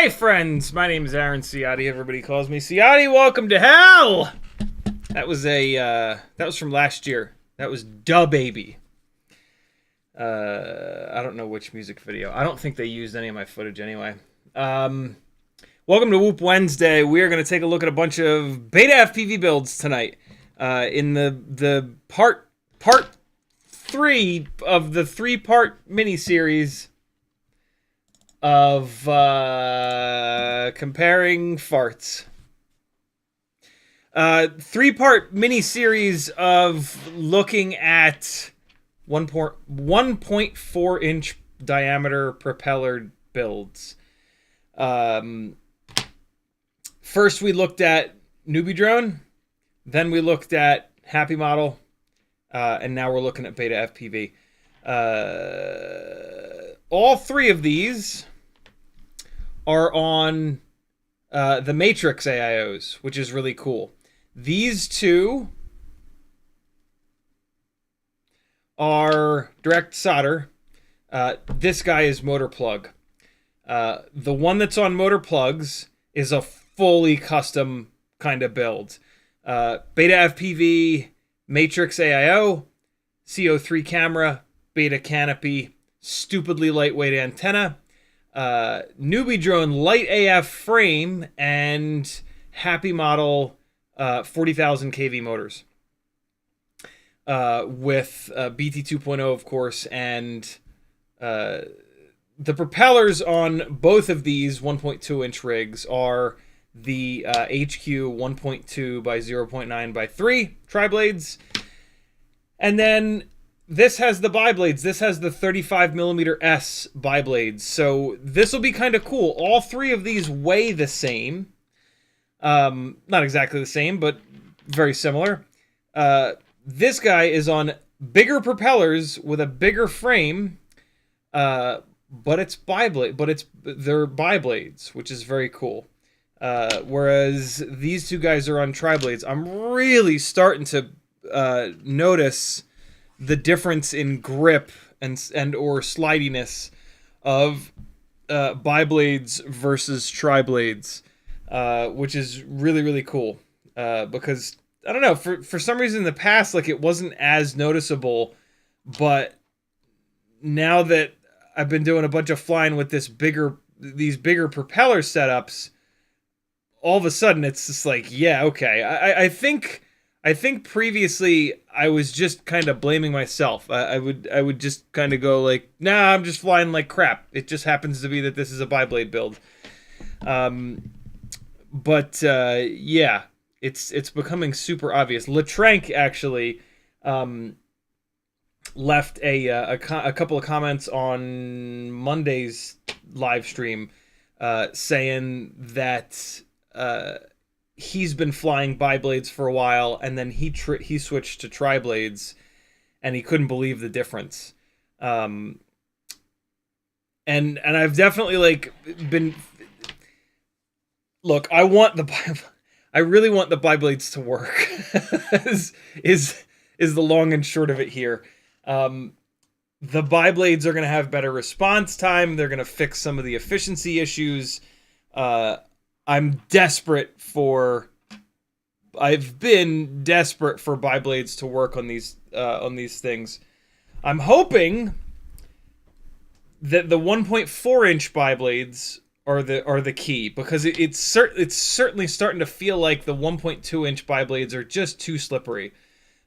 Hey friends, my name is Aaron Ciotti. Everybody calls me Ciotti. Welcome to hell. That was from last year. That was Da Baby. I don't know which music video. I don't think they used any of my footage anyway. Welcome to Whoop Wednesday. We are going to take a look at a bunch of BetaFPV builds tonight. In the part 3 of the 3-part mini-series of comparing farts. 3-part mini-series of looking at 1.4 inch diameter propeller builds. First we looked at Newbie Drone, then we looked at Happy Model, and now we're looking at BetaFPV. All 3 of these are on the Matrix AIOs, which is really cool. These 2 are direct solder. This guy is motor plug. The one that's on motor plugs is a fully custom kind of build. BetaFPV, Matrix AIO, CO3 camera, Beta canopy, stupidly lightweight antenna, Newbie Drone light AF frame, and Happy Model 40,000 kV motors. With BT 2.0, of course, and the propellers on both of these 1.2 inch rigs are the HQ 1.2 by 0.9 by 3 tri-blades. And then this has the biblades. This has the 35mm S biblades. So this will be kind of cool. All 3 of these weigh the same. Not exactly the same, but very similar. This guy is on bigger propellers with a bigger frame, but it's they're biblades, which is very cool. Whereas these 2 guys are on tri-blades. I'm really starting to notice the difference in grip and or slidiness of biblades versus tri-blades, which is really, really cool. Because I don't know, for some reason in the past, like, it wasn't as noticeable, but now that I've been doing a bunch of flying with these bigger propeller setups, all of a sudden it's just like, yeah, okay. I think previously I was just kind of blaming myself. I would just kind of go like, nah, I'm just flying like crap. It just happens to be that this is a biblade build. Yeah, it's becoming super obvious. Latrank actually left a couple of comments on Monday's live stream saying that he's been flying biblades for a while, and then he switched to tri-blades, and he couldn't believe the difference. And I've definitely like been. Look, I really want the biblades to work. is the long and short of it here. The biblades are going to have better response time. They're going to fix some of the efficiency issues. I've been desperate for biblades to work on these things. I'm hoping that the 1.4-inch biblades are the key, because it's certainly starting to feel like the 1.2-inch biblades are just too slippery.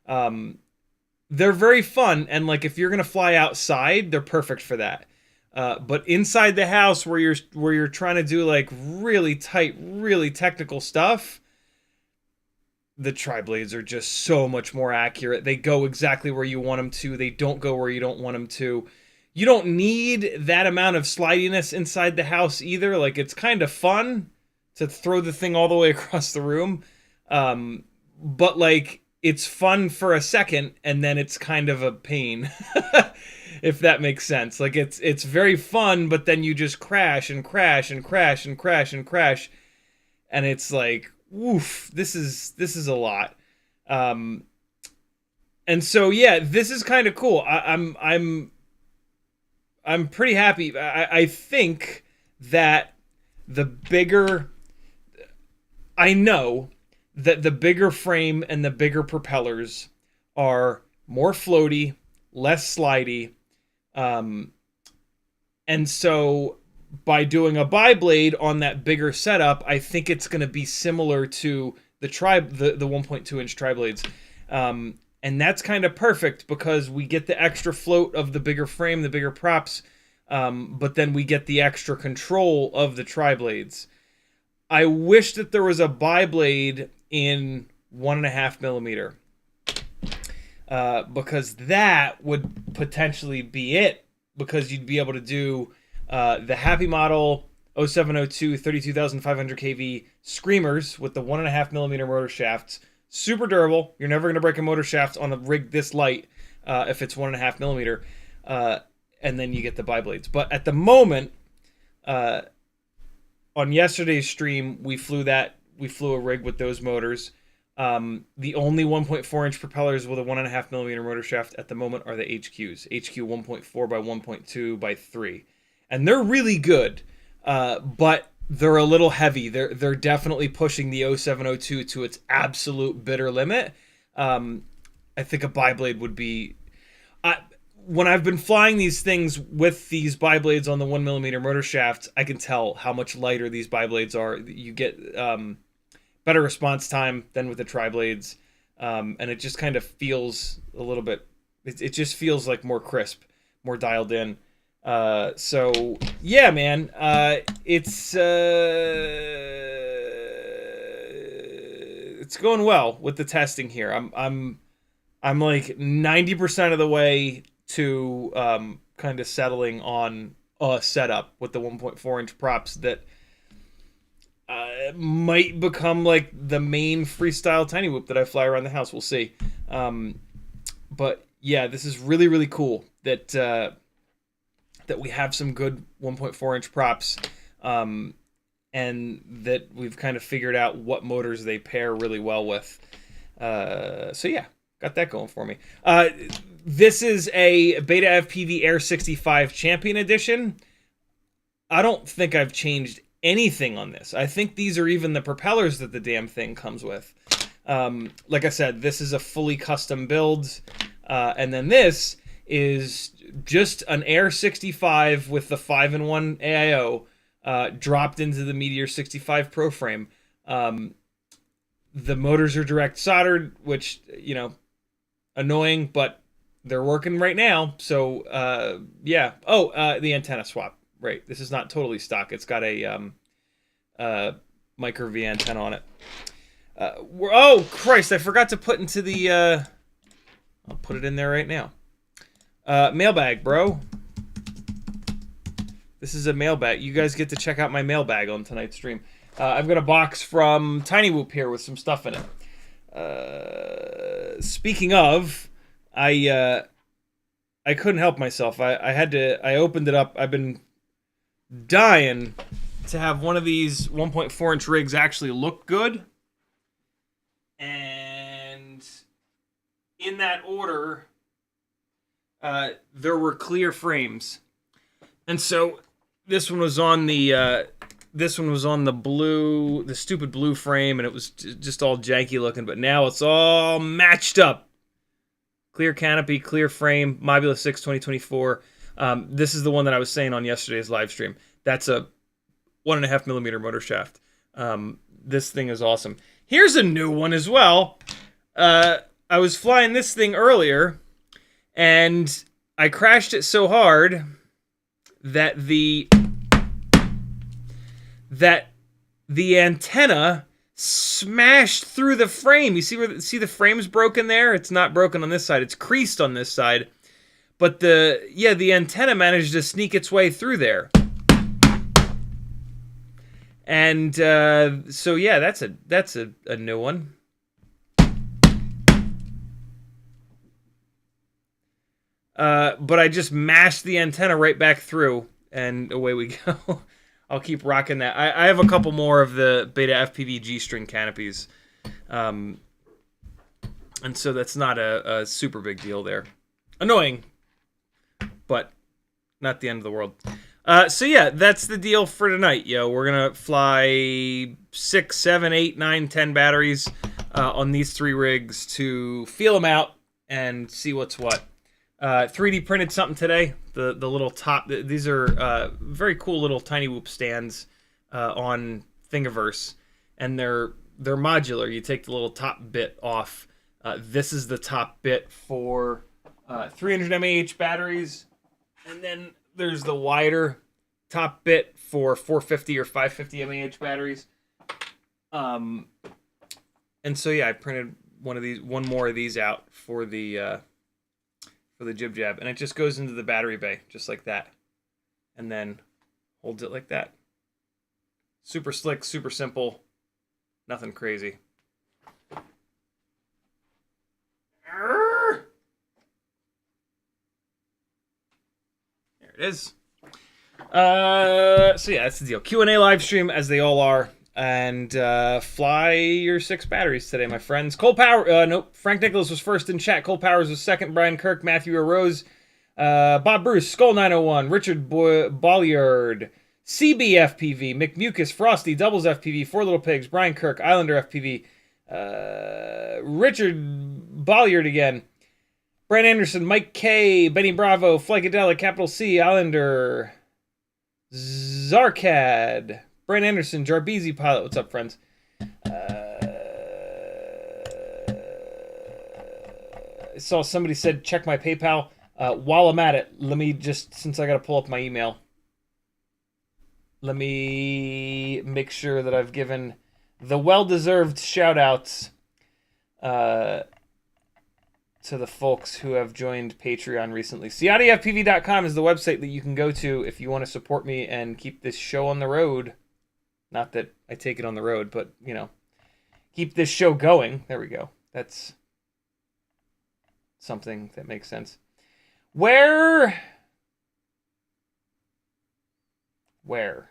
They're very fun, and like if you're gonna fly outside, they're perfect for that. But inside the house, where you're trying to do like really tight, really technical stuff, the tri-blades are just so much more accurate. They go exactly where you want them to. They don't go where you don't want them to. You don't need that amount of slidiness inside the house either. Like, it's kind of fun to throw the thing all the way across the room, but like, it's fun for a second, and then it's kind of a pain, if that makes sense. Like, it's very fun, but then you just crash and crash and crash and crash and crash, and it's like, woof, this is a lot. And so yeah, this is kind of cool. I'm pretty happy. I think that I know that the bigger frame and the bigger propellers are more floaty, less slidey. And so by doing a biblade on that bigger setup, I think it's going to be similar to the 1.2-inch tri-blades. And that's kind of perfect, because we get the extra float of the bigger frame, the bigger props, but then we get the extra control of the tri-blades. I wish that there was a biblade in 1.5 millimeter, because that would potentially be it, because you'd be able to do the Happy Model 0702 32,500 kV screamers with the 1.5 millimeter motor shafts. Super durable. You're never going to break a motor shaft on a rig this light if it's 1.5 millimeter. And then you get the biblades. But at the moment, on yesterday's stream, we flew a rig with those motors. The only 1.4-inch propellers with a 1.5 millimeter motor shaft at the moment are the HQs. HQ 1.4 by 1.2 by 3. And they're really good, but they're a little heavy. They're definitely pushing the 0702 to its absolute bitter limit. I think a biblade would be... when I've been flying these things with these biblades on the 1 millimeter motor shafts, I can tell how much lighter these biblades are. You get better response time than with the tri-blades, and it just kind of feels a little bit... It just feels like more crisp, more dialed in. So yeah, man, it's going well with the testing here. I'm like 90% of the way to kind of settling on a setup with the 1.4-inch props that might become like the main freestyle tiny whoop that I fly around the house. We'll see. But yeah, this is really, really cool that we have some good 1.4-inch props, and that we've kind of figured out what motors they pair really well with. So yeah, got that going for me. This is a BetaFPV Air 65 Champion Edition. I don't think I've changed anything on this. I think these are even the propellers that the damn thing comes with. Like I said, this is a fully custom build, and then this is just an Air 65 with the 5-in-1 AIO dropped into the Meteor 65 Pro frame. The motors are direct soldered, which, you know, annoying, but they're working right now. So yeah. Oh, the antenna swap. Right. This is not totally stock. It's got a micro V antenna on it. Oh Christ! I forgot to put into the. I'll put it in there right now. Mailbag, bro. This is a mailbag. You guys get to check out my mailbag on tonight's stream. I've got a box from Tiny Whoop here with some stuff in it. Speaking of, I couldn't help myself. I opened it up. I've been dying to have one of these 1.4-inch rigs actually look good. And in that order, there were clear frames. And so this one was on the blue, the stupid blue frame, and it was just all janky looking, but now it's all matched up. Clear canopy, clear frame, Mobula 6 2024. This is the one that I was saying on yesterday's live stream. That's a 1.5 millimeter motor shaft. This thing is awesome. Here's a new one as well. I was flying this thing earlier, and I crashed it so hard that the antenna smashed through the frame. You see the frame's broken there? It's not broken on this side. It's creased on this side. But the antenna managed to sneak its way through there. And so yeah, that's a new one. But I just mashed the antenna right back through, and away we go. I'll keep rocking that. I have a couple more of the BetaFPV G-string canopies. And so that's not a super big deal there. Annoying, but not the end of the world. So yeah, that's the deal for tonight, yo. We're going to fly 6, 7, 8, 9, 10 batteries on these 3 rigs to feel them out and see what's what. 3D printed something today. The little top. These are very cool little tiny whoop stands on Thingiverse, and they're modular. You take the little top bit off. This is the top bit for 300 mAh batteries, and then there's the wider top bit for 450 or 550 mAh batteries. And so yeah, I printed one more of these out for the jib jab, and it just goes into the battery bay just like that, and then holds it like that. Super slick, super simple, nothing crazy. There it is. So yeah, that's the deal. Q&A live stream, as they all are, and fly your 6 batteries today, my friends. Cole Power, nope. Frank Nicholas was first in chat. Cole Powers was second. Brian Kirk, Matthew Rose, Bob Bruce, Skull 901, Richard Bolliard, CBFPV, McMucus, Frosty, Doubles FPV, Four Little Pigs, Brian Kirk, Islander FPV, Richard Bolliard again, Brent Anderson, Mike K, Benny Bravo, Flycadelic, Capital C, Islander, Zarkad, Brent Anderson, Jarbeezy Pilot. What's up, friends? I saw somebody said check my PayPal. While I'm at it, let me just, since I got to pull up my email, let me make sure that I've given the well-deserved shout-outs to the folks who have joined Patreon recently. CiottiFPV.com is the website that you can go to if you want to support me and keep this show on the road. Not that I take it on the road, but, you know, keep this show going. There we go. That's something that makes sense. Where? There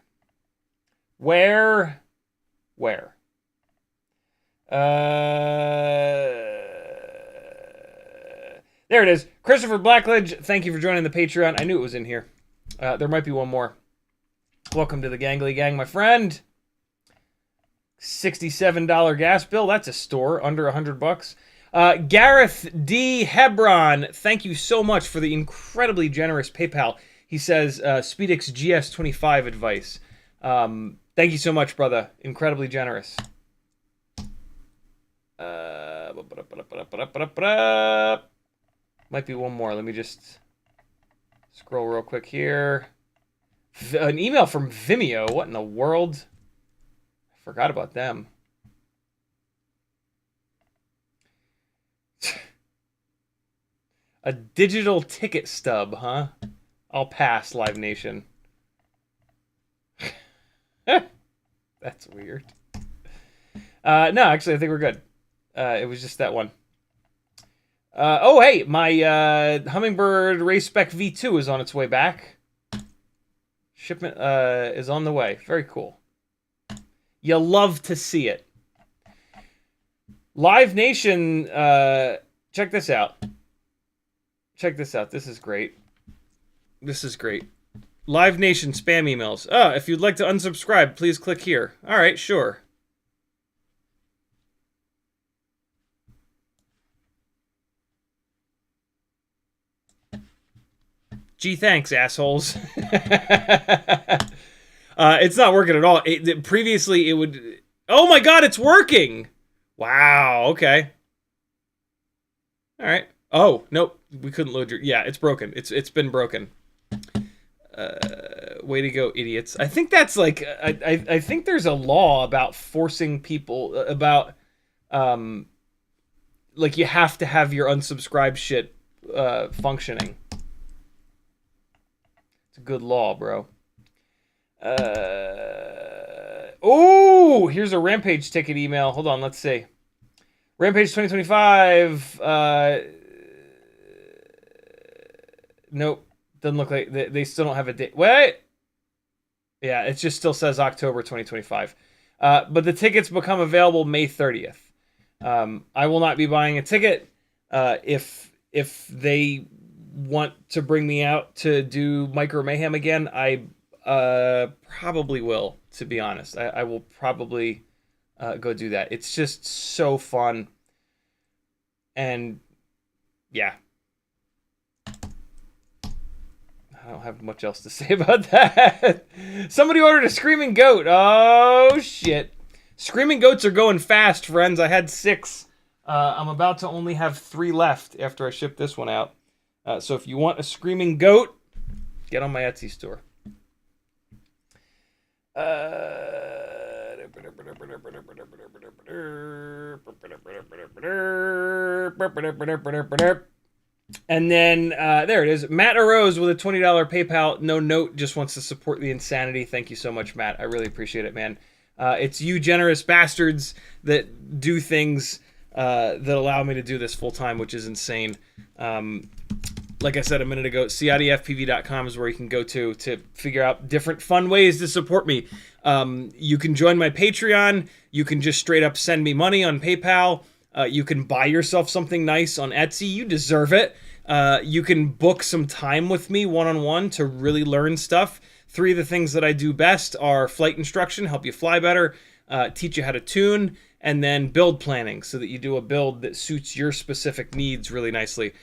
it is. Christopher Blackledge, thank you for joining the Patreon. I knew it was in here. There might be one more. Welcome to the Gangly Gang, my friend. $67 gas bill. That's a store. Under $100. Gareth D. Hebron, thank you so much for the incredibly generous PayPal. He says, Speedix GS25 advice. Thank you so much, brother. Incredibly generous. Might be one more. Let me just scroll real quick here. An email from Vimeo. What in the world? I forgot about them. A digital ticket stub, huh? I'll pass, Live Nation. That's weird. No, actually, I think we're good. It was just that one. Oh, hey, my Hummingbird Race Spec V2 is on its way back. Shipment is on the way. Very cool. You'll love to see it. Live Nation, check this out. Check this out. This is great. This is great. Live Nation spam emails. If you'd like to unsubscribe, please click here. All right, sure. Gee, thanks, assholes. It's not working at all. Previously, it would... Oh my god, it's working! Wow, okay. All right. Oh, nope. We couldn't load your... Yeah, it's broken. It's been broken. Way to go, idiots. I think that's like... I think there's a law about forcing people... About... like, you have to have your unsubscribe shit functioning. It's a good law, bro. Oh, here's a Rampage ticket email. Hold on, let's see. Rampage 2025. Nope, doesn't look like they still don't have a date. Wait, yeah, it just still says October 2025. But the tickets become available May 30th. I will not be buying a ticket. If they want to bring me out to do Micro Mayhem again, I probably will, to be honest. I will probably go do that. It's just so fun. And yeah. I don't have much else to say about that. Somebody ordered a screaming goat. Oh, shit. Screaming goats are going fast, friends. I had 6. I'm about to only have 3 left after I ship this one out. So if you want a screaming goat, get on my Etsy store. And then there it is. Matt Arose with a $20 PayPal. No note, just wants to support the insanity. Thank you so much, Matt. I really appreciate it, man. It's you generous bastards that do things that allow me to do this full time, which is insane. Like I said a minute ago, CiottiFPV.com is where you can go to figure out different fun ways to support me. You can join my Patreon. You can just straight up send me money on PayPal. You can buy yourself something nice on Etsy. You deserve it. You can book some time with me one-on-one to really learn stuff. 3 of the things that I do best are flight instruction, help you fly better, teach you how to tune, and then build planning so that you do a build that suits your specific needs really nicely.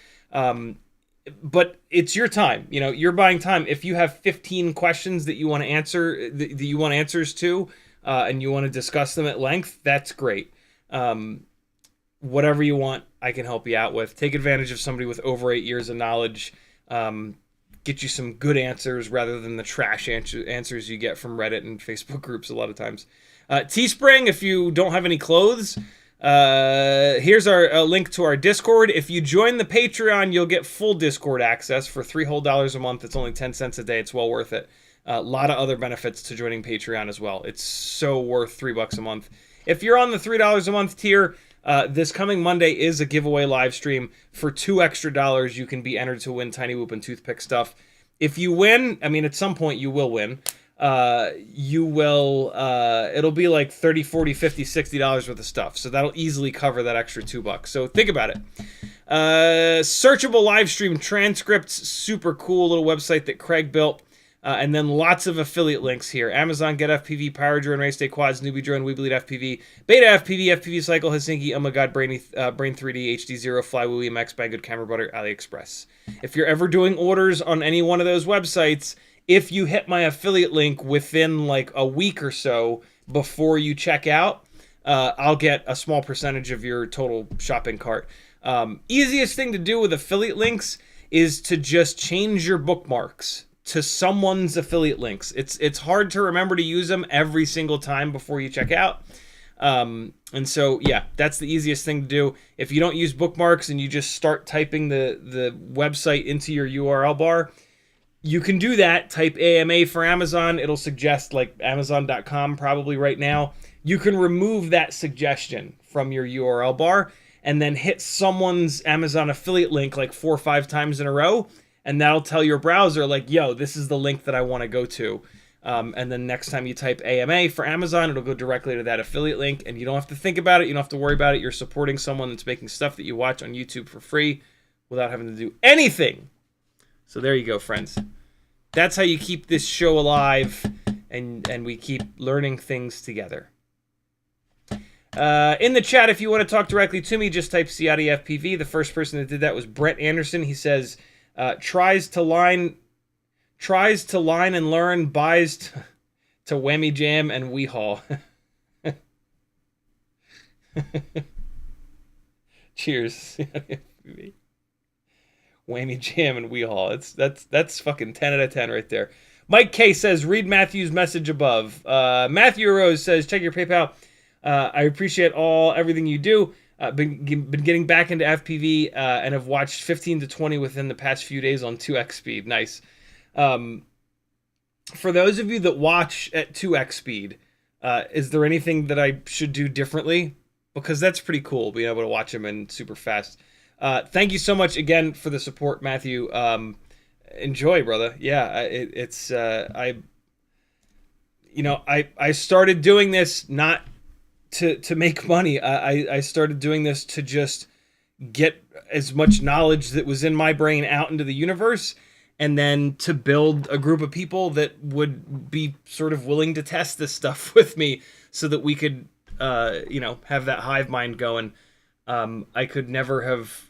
But it's your time. You know, you're buying time. If you have 15 questions that you want to answer, that you want answers to, and you want to discuss them at length, that's great. Whatever you want, I can help you out with. Take advantage of somebody with over 8 years of knowledge. Get you some good answers rather than the trash answers you get from Reddit and Facebook groups a lot of times. Teespring, if you don't have any clothes, here's our link to our Discord. If you join the Patreon, you'll get full Discord access for $3 whole a month. It's only 10 cents a day. It's well worth it. A lot of other benefits to joining Patreon as well. It's so worth $3 a month. If you're on the $3 a month tier, this coming Monday is a giveaway live stream. For $2 extra, you can be entered to win Tiny Whoop and Toothpick stuff. If you win, I mean, at some point you will win. You will, it'll be like $30, $40, $50, $60 worth of stuff. So that'll easily cover that extra $2. So think about it. Searchable live stream transcripts, super cool little website that Craig built. And then lots of affiliate links here. Amazon, Get FPV, Power Drone, Race Day Quads, Newbie Drone, WeBleed FPV, BetaFPV, FPV Cycle, Helsinki, oh my god, Brain 3D, HDZero, Fly, Woo, EMX, Banggood, Camera Butter, AliExpress. If you're ever doing orders on any one of those websites, if you hit my affiliate link within like a week or so before you check out, I'll get a small percentage of your total shopping cart. Easiest thing to do with affiliate links is to just change your bookmarks to someone's affiliate links. It's hard to remember to use them every single time before you check out. And so, yeah, that's the easiest thing to do. If you don't use bookmarks and you just start typing the website into your URL bar, you can do that. Type AMA for Amazon. It'll suggest like Amazon.com probably right now. You can remove that suggestion from your URL bar and then hit someone's Amazon affiliate link like 4 or 5 times in a row, and that'll tell your browser like, yo, this is the link that I want to go to. And then next time you type AMA for Amazon, it'll go directly to that affiliate link, and you don't have to think about it. You don't have to worry about it. You're supporting someone that's making stuff that you watch on YouTube for free without having to do anything. So there you go, friends. That's how you keep this show alive, and we keep learning things together. In the chat, if you want to talk directly to me, just type CiottiFPV. The first person that did that was Brett Anderson. He says, tries to line and learn, buys to whammy jam and weehaul. Cheers. Whammy jam and weehaul. That's fucking 10 out of 10 right there. Mike K says, read Matthew's message above. Matthew Rose says, check your PayPal. I appreciate everything you do. Been getting back into FPV and have watched 15 to 20 within the past few days on 2x speed. Nice. For those of you that watch at 2x speed, is there anything that I should do differently? Because that's pretty cool, being able to watch them in super fast. Thank you so much again for the support, Matthew. Enjoy, brother. Yeah, I started doing this not to make money. I started doing this to just get as much knowledge that was in my brain out into the universe, and then to build a group of people that would be sort of willing to test this stuff with me, so that we could, have that hive mind going. I could never have.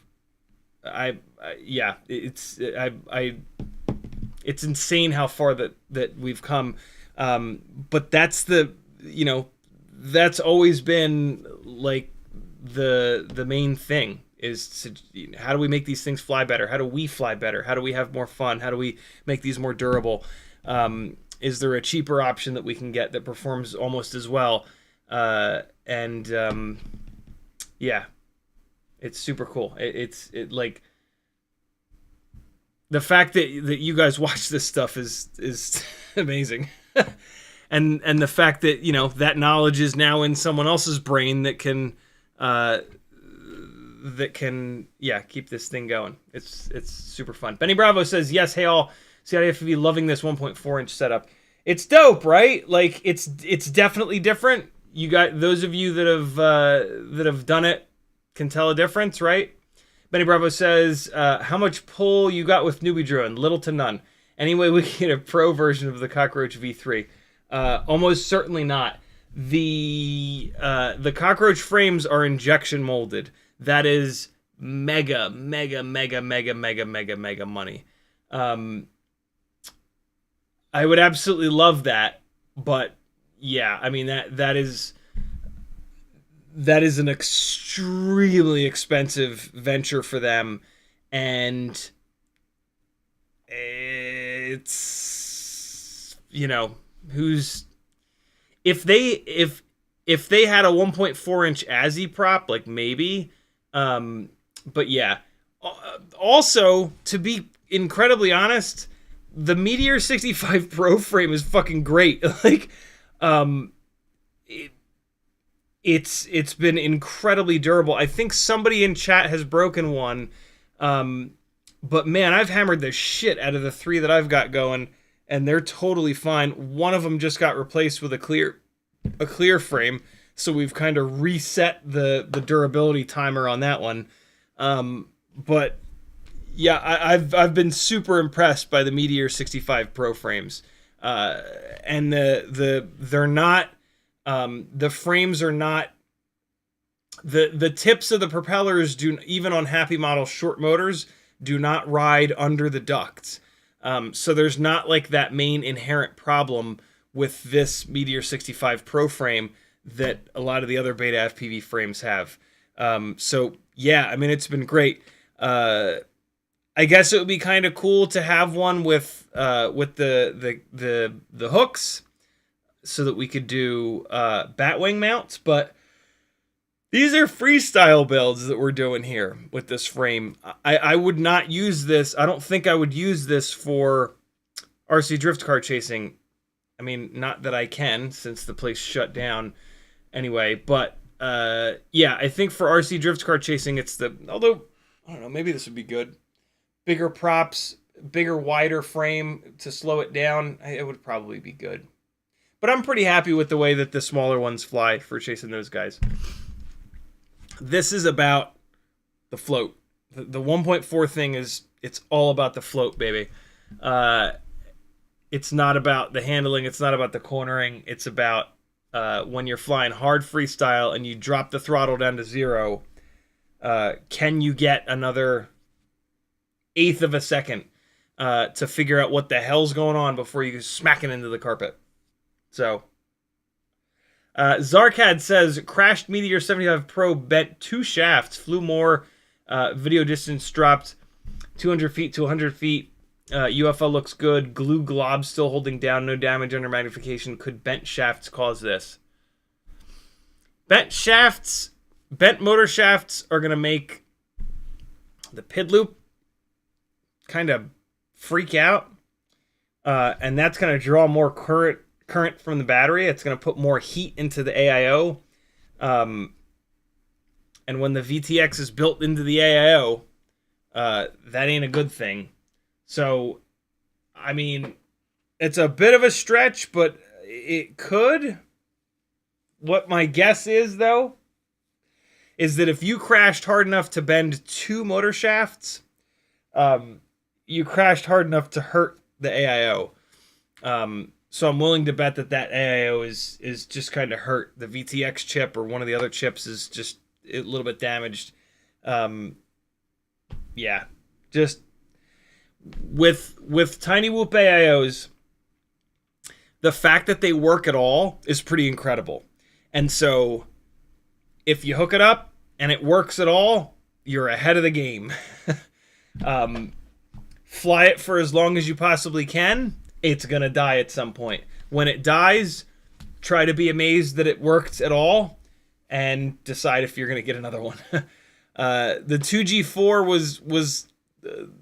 It's insane how far that we've come. But that's that's always been like the main thing, is to, how do we make these things fly better? How do we fly better? How do we have more fun? How do we make these more durable? Is there a cheaper option that we can get that performs almost as well? It's super cool. It's like the fact that you guys watch this stuff is amazing. And the fact that, that knowledge is now in someone else's brain that can keep this thing going. It's super fun. Benny Bravo says, yes, hey all, CiottiFPV loving this 1.4 inch setup. It's dope, right? Like it's definitely different. You got those of you that have done it can tell a difference, right? Benny Bravo says, how much pull you got with newbie drone? Little to none. Anyway, we can get a pro version of the Cockroach V3. Almost certainly not. The Cockroach frames are injection molded. That is mega money. I would absolutely love that, but yeah, I mean that is an extremely expensive venture for them, and it's if they had a 1.4 inch ASI prop, like maybe, but yeah. Also, to be incredibly honest, the Meteor 65 Pro frame is fucking great. Like, it's been incredibly durable. I think somebody in chat has broken one, but man, I've hammered the shit out of the 3 that I've got going, and they're totally fine. One of them just got replaced with a clear frame, so we've kind of reset the durability timer on that one. But yeah, I've been super impressed by the Meteor 65 Pro frames, and they're not, the frames are not, the tips of the propellers do, even on Happy Model short motors, do not ride under the ducts. So there's not like that main inherent problem with this Meteor 65 Pro frame that a lot of the other BetaFPV frames have. So yeah, I mean, it's been great. I guess it would be kind of cool to have one with the hooks, so that we could do batwing mounts, but these are freestyle builds that we're doing here with this frame. I would not use this. I don't think I would use this for RC drift car chasing. I mean, not that I can, since the place shut down anyway, but Yeah, I think for RC drift car chasing, it's the, although I don't know, maybe this would be good. Bigger props, bigger, wider frame to slow it down. It would probably be good. But I'm pretty happy with the way that the smaller ones fly for chasing those guys. This is about the float. The 1.4 thing is, it's all about the float, baby. It's not about the handling. It's not about the cornering. It's about when you're flying hard freestyle and you drop the throttle down to 0, can you get another eighth of a second to figure out what the hell's going on before you smack it into the carpet? So, Zarkad says, crashed Meteor 75 Pro, bent 2 shafts, flew more, video distance dropped 200 feet to 100 feet. UFO looks good. Glue glob still holding down. No damage under magnification. Could bent shafts cause this? Bent motor shafts are going to make the PID loop kind of freak out. And that's going to draw more current from the battery. It's going to put more heat into the AIO. And when the VTX is built into the AIO, that ain't a good thing. So, I mean, it's a bit of a stretch, but it could. What my guess is, though, is that if you crashed hard enough to bend 2 motor shafts, you crashed hard enough to hurt the AIO. So I'm willing to bet that AIO is just kind of hurt. The VTX chip or one of the other chips is just a little bit damaged. Yeah, just with tiny whoop AIOs, the fact that they work at all is pretty incredible. And so if you hook it up and it works at all, you're ahead of the game. Fly it for as long as you possibly can. It's going to die at some point. When it dies, try to be amazed that it worked at all and decide if you're going to get another one. The 2G4 was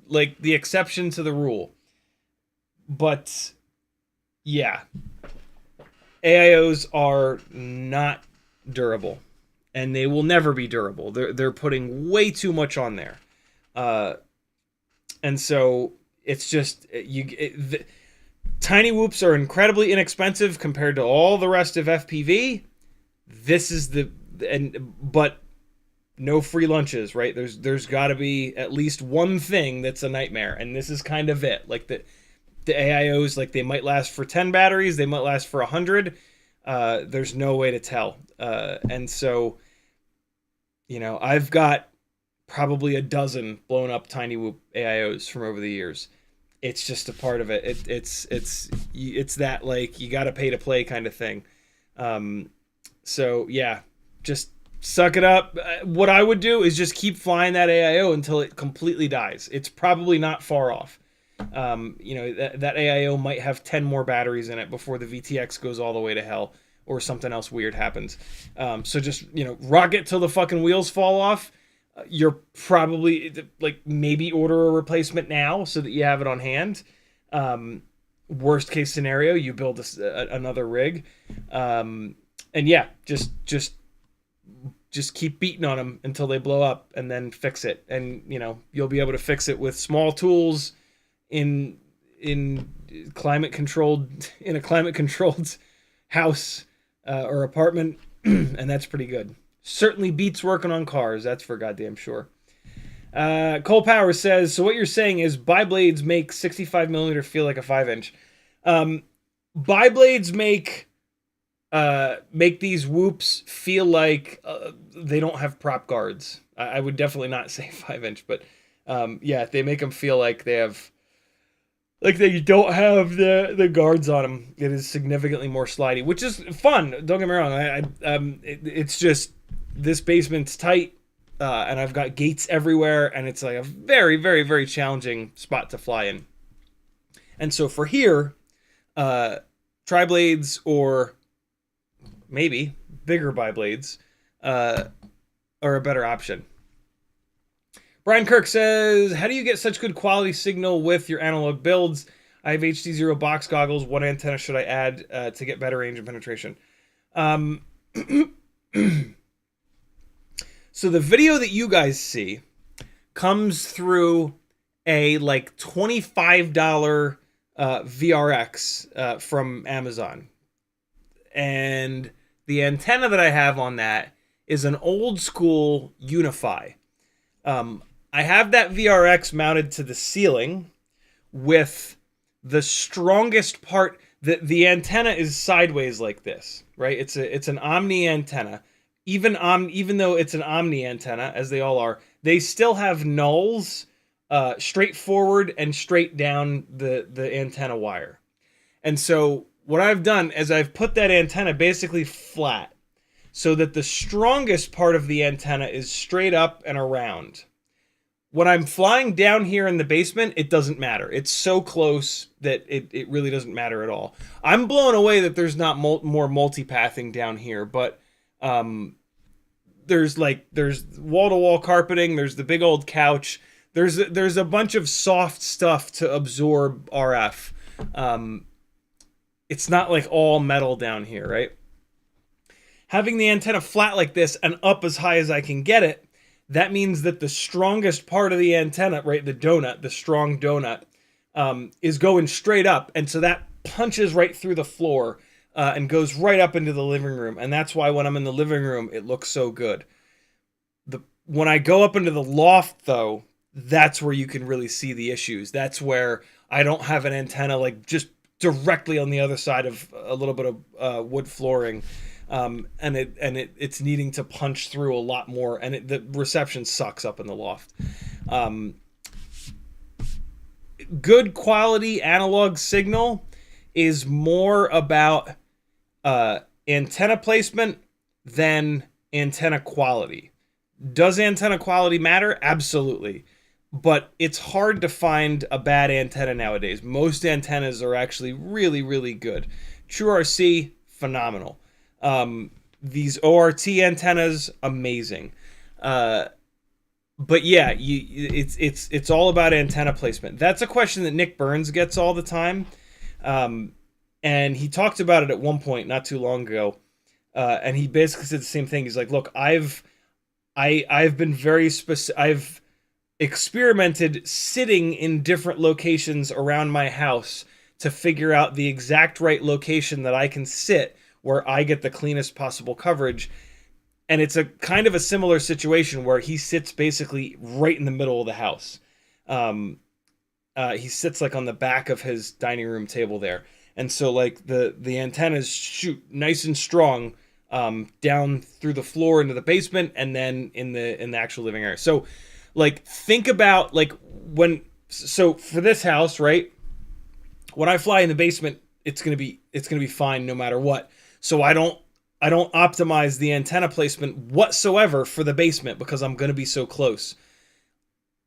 like the exception to the rule. But yeah, AIOs are not durable, and they will never be durable. They're putting way too much on there. And so it's just tiny whoops are incredibly inexpensive compared to all the rest of FPV. This is but no free lunches, right? There's got to be at least one thing that's a nightmare, and this is kind of it. Like the AIOs, like they might last for 10 batteries, they might last for 100. There's no way to tell. And so, I've got probably a dozen blown up tiny whoop AIOs from over the years. It's just a part of it. It's that, like, you got to pay to play kind of thing. So yeah, just suck it up. What I would do is just keep flying that AIO until it completely dies. It's probably not far off. That AIO might have 10 more batteries in it before the VTX goes all the way to hell or something else weird happens. So just, rock it till the fucking wheels fall off. You're probably, like, maybe order a replacement now so that you have it on hand. Worst case scenario, you build another rig. And yeah, just keep beating on them until they blow up and then fix it. And, you'll be able to fix it with small tools in a climate controlled house or apartment. And that's pretty good. Certainly beats working on cars. That's for goddamn sure. Cole Power says, so what you're saying is biblades make 65mm feel like a 5-inch. Biblades make these whoops feel like they don't have prop guards. I would definitely not say 5-inch, but yeah, they make them feel like they don't have the guards on them. It is significantly more slidey, which is fun. Don't get me wrong. It's just, this basement's tight, and I've got gates everywhere, and it's like a very, very, very challenging spot to fly in. And so for here, tri-blades or maybe bigger biblades are a better option. Brian Kirk says, how do you get such good quality signal with your analog builds? I have HDZero box goggles. What antenna should I add to get better range and penetration? So the video that you guys see comes through a like $25 VRX from Amazon. And the antenna that I have on that is an old school Unify. I have that VRX mounted to the ceiling with the strongest part. The antenna is sideways like this, right? It's an Omni antenna. Even though it's an Omni antenna, as they all are, they still have nulls straight forward and straight down the antenna wire. And so what I've done is I've put that antenna basically flat so that the strongest part of the antenna is straight up and around. When I'm flying down here in the basement, it doesn't matter. It's so close that it really doesn't matter at all. I'm blown away that there's not more multipathing down here, but there's wall-to-wall carpeting, there's the big old couch, there's a bunch of soft stuff to absorb RF. It's not like all metal down here, right? Having the antenna flat like this and up as high as I can get it, that means that the strongest part of the antenna, right, the donut, the strong donut, is going straight up. And so that punches right through the floor and goes right up into the living room. And that's why when I'm in the living room, it looks so good. When I go up into the loft, though, that's where you can really see the issues. That's where I don't have an antenna like just directly on the other side of a little bit of wood flooring. And it's needing to punch through a lot more, and the reception sucks up in the loft. Good quality analog signal is more about antenna placement than antenna quality. Does antenna quality matter? Absolutely. But it's hard to find a bad antenna nowadays. Most antennas are actually really, really good. TrueRC, phenomenal. These ORT antennas, amazing. But yeah, it's all about antenna placement. That's a question that Nick Burns gets all the time. And he talked about it at one point not too long ago. And he basically said the same thing. He's like, look, I've been very specific. I've experimented sitting in different locations around my house to figure out the exact right location that I can sit where I get the cleanest possible coverage. And it's a kind of a similar situation where he sits basically right in the middle of the house. He sits like on the back of his dining room table there. And so like the antennas shoot nice and strong down through the floor into the basement and then in the actual living area. So like think about like so for this house, right? When I fly in the basement, it's gonna be fine no matter what. So I don't optimize the antenna placement whatsoever for the basement because I'm going to be so close.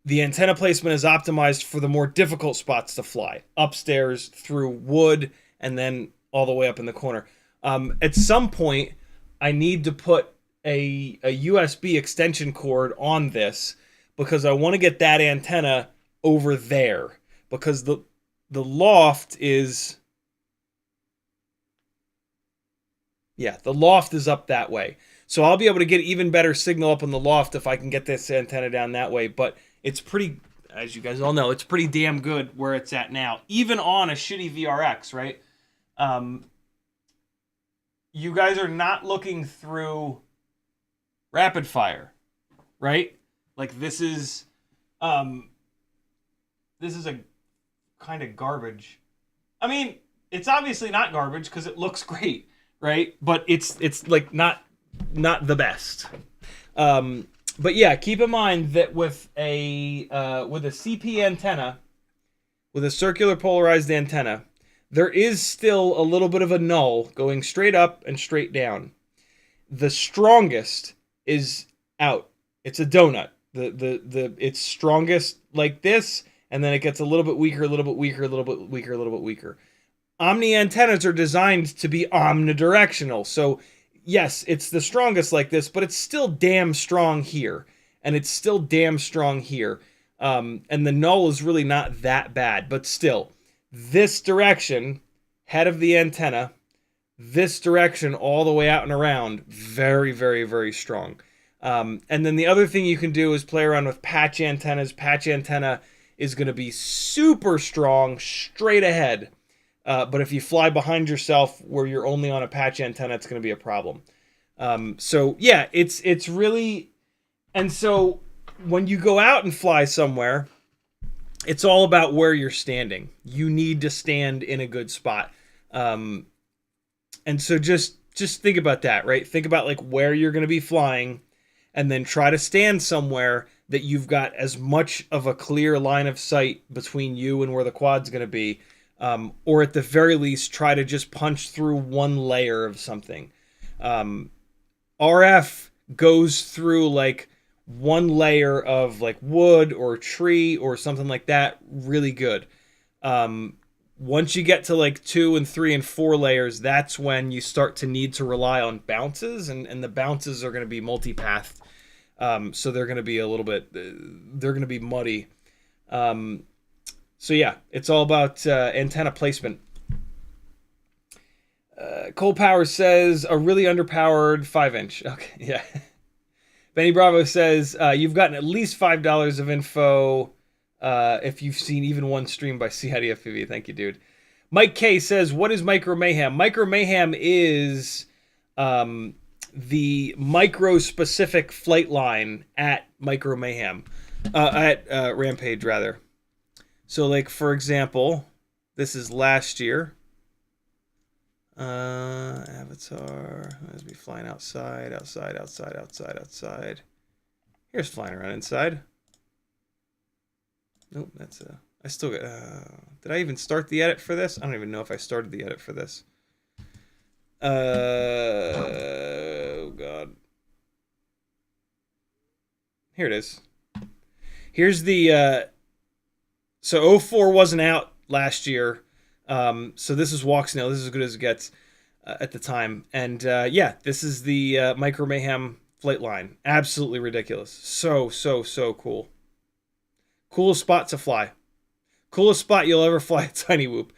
The antenna placement is optimized for the more difficult spots to fly. Upstairs, through wood, and then all the way up in the corner. At some point, I need to put a USB extension cord on this because I want to get that antenna over there. Because the loft is... Yeah, the loft is up that way. So I'll be able to get even better signal up on the loft if I can get this antenna down that way. But it's pretty, as you guys all know, it's pretty damn good where it's at now. Even on a shitty VRX, right? You guys are not looking through rapid fire, right? Like this is a kind of garbage. I mean, it's obviously not garbage because it looks great. Right, but it's like not the best. But yeah, keep in mind that with a CP antenna, with a circular polarized antenna, there is still a little bit of a null going straight up and straight down. The strongest is out. It's a donut. It's strongest like this, and then it gets a little bit weaker, a little bit weaker, a little bit weaker, a little bit weaker. Omni antennas are designed to be omnidirectional. So, yes, it's the strongest like this, but it's still damn strong here. And it's still damn strong here. And the null is really not that bad. But still, this direction, head of the antenna, this direction all the way out and around, very, very, very strong. And then the other thing you can do is play around with patch antennas. Patch antenna is going to be super strong, straight ahead. But if you fly behind yourself where you're only on a patch antenna, it's going to be a problem. So yeah, it's really, and so when you go out and fly somewhere, it's all about where you're standing. You need to stand in a good spot. And so just think about that, right? Think about like where you're going to be flying, and then try to stand somewhere that you've got as much of a clear line of sight between you and where the quad's going to be. Or at the very least, try to just punch through one layer of something. RF goes through like one layer of like wood or tree or something like that really good. Once you get to like 2 and 3 and 4 layers, that's when you start to need to rely on bounces, and the bounces are going to be multipath. So they're going to be a little bit, they're going to be muddy. So yeah, it's all about antenna placement. Cole Power says a really underpowered 5-inch. Okay, yeah. Benny Bravo says you've gotten at least $5 of info if you've seen even one stream by CiottiFPV. Thank you, dude. Mike K says, what is Micro Mayhem? Micro Mayhem is the micro-specific flight line at Micro Mayhem. At Rampage, rather. So, like, for example, this is last year. Avatar. Let's be flying outside. Here's flying around inside. Nope, that's I still got. Did I even start the edit for this? I don't even know if I started the edit for this. Oh god. Here it is. Here's the. So 04 wasn't out last year. So this is walk snail. This is as good as it gets at the time. And yeah, this is the Micro Mayhem flight line. Absolutely ridiculous. So cool. Coolest spot to fly. Coolest spot you'll ever fly a Tiny Whoop.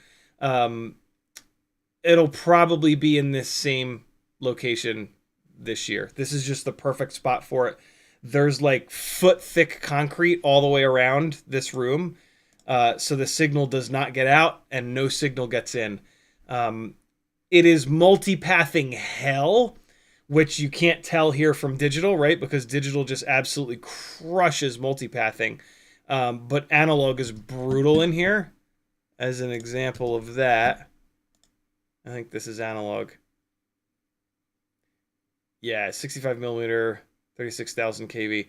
It'll probably be in this same location this year. This is just the perfect spot for it. There's like foot-thick concrete all the way around this room. So the signal does not get out and no signal gets in. It is multipathing hell, which you can't tell here from digital, right? Because digital just absolutely crushes multipathing. But analog is brutal in here. As an example of that, I think this is analog. Yeah, 65 millimeter, 36,000 kV.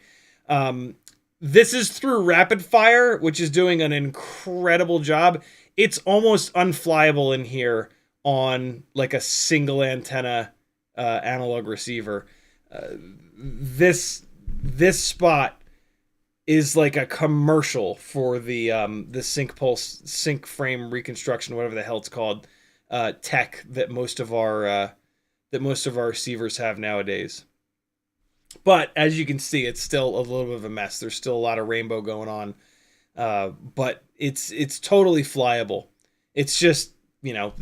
This is through rapid fire, which is doing an incredible job. It's almost unflyable in here on like a single antenna analog receiver. This spot is like a commercial for the sync pulse, sync frame reconstruction, whatever the hell it's called, tech that most of our receivers have nowadays. But as you can see, it's still a little bit of a mess. There's still a lot of rainbow going on, but it's totally flyable. It's just, you know,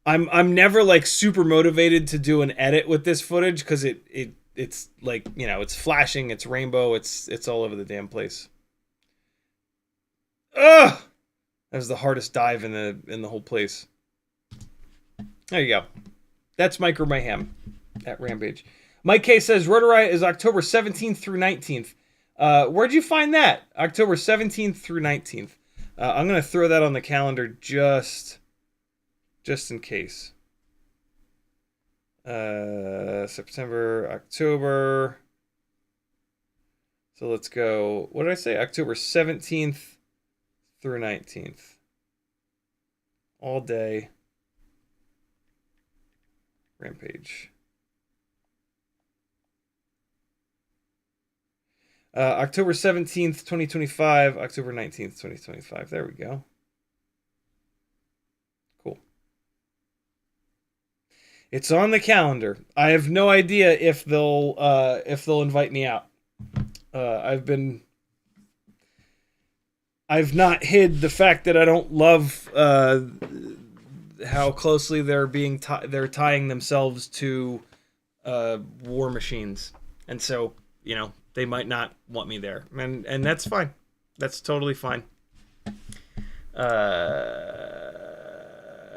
I'm never like super motivated to do an edit with this footage because it's like, you know, it's flashing, it's rainbow, it's all over the damn place. Ugh! That was the hardest dive in the whole place. There you go. That's Micro Mayhem at Rampage. Mike K says Rotor Riot is October 17th through 19th. Where'd you find that? October 17th through 19th. I'm gonna throw that on the calendar just in case. September, October. So let's go. What did I say? October 17th through 19th. All day. Rampage. October 17th, 2025. October 19th, 2025. There we go. Cool. It's on the calendar. I have no idea if they'll invite me out. I've not hid the fact that I don't love how closely they're tying themselves to war machines, and so they might not want me there, and that's fine. That's totally fine.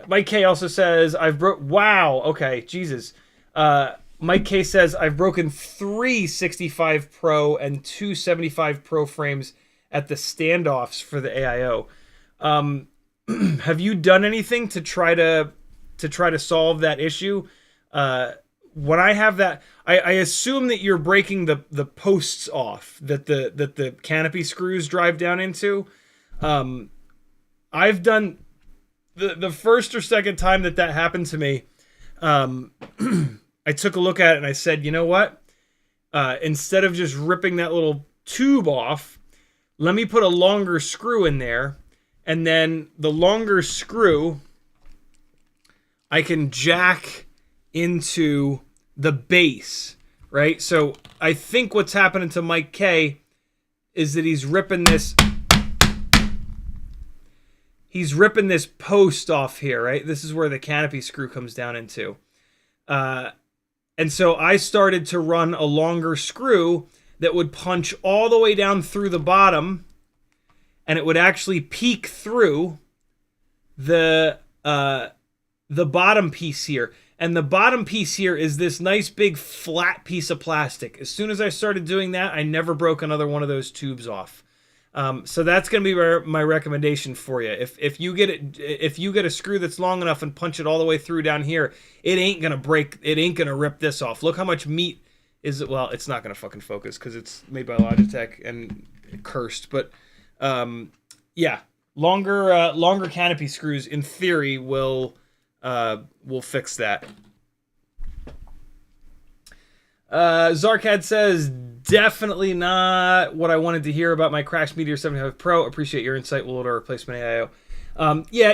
Mike K also says wow, okay, Jesus. Mike K says I've broken 3 65 Pro and 2 75 Pro frames at the standoffs for the AIO. Have you done anything to try to solve that issue? When I have that, I assume that you're breaking the posts off that the canopy screws drive down into. I've done the first or second time that happened to me. I took a look at it and I said, you know what? Instead of just ripping that little tube off, let me put a longer screw in there, and then the longer screw I can jack into the base, right? So I think what's happening to Mike K is that he's ripping this post off here, right? This is where the canopy screw comes down into. And so I started to run a longer screw that would punch all the way down through the bottom, and it would actually peek through the bottom piece here. And the bottom piece here is this nice big flat piece of plastic. As soon as I started doing that, I never broke another one of those tubes off. So that's going to be my recommendation for you. If you get a screw that's long enough and punch it all the way through down here, it ain't going to break. It ain't going to rip this off. Look how much meat is it. Well, it's not going to fucking focus because it's made by Logitech and cursed. But yeah, longer canopy screws in theory will fix that. Zarkad says, definitely not what I wanted to hear about my Crash Meteor 75 Pro. Appreciate your insight. We'll order a replacement AIO. Yeah,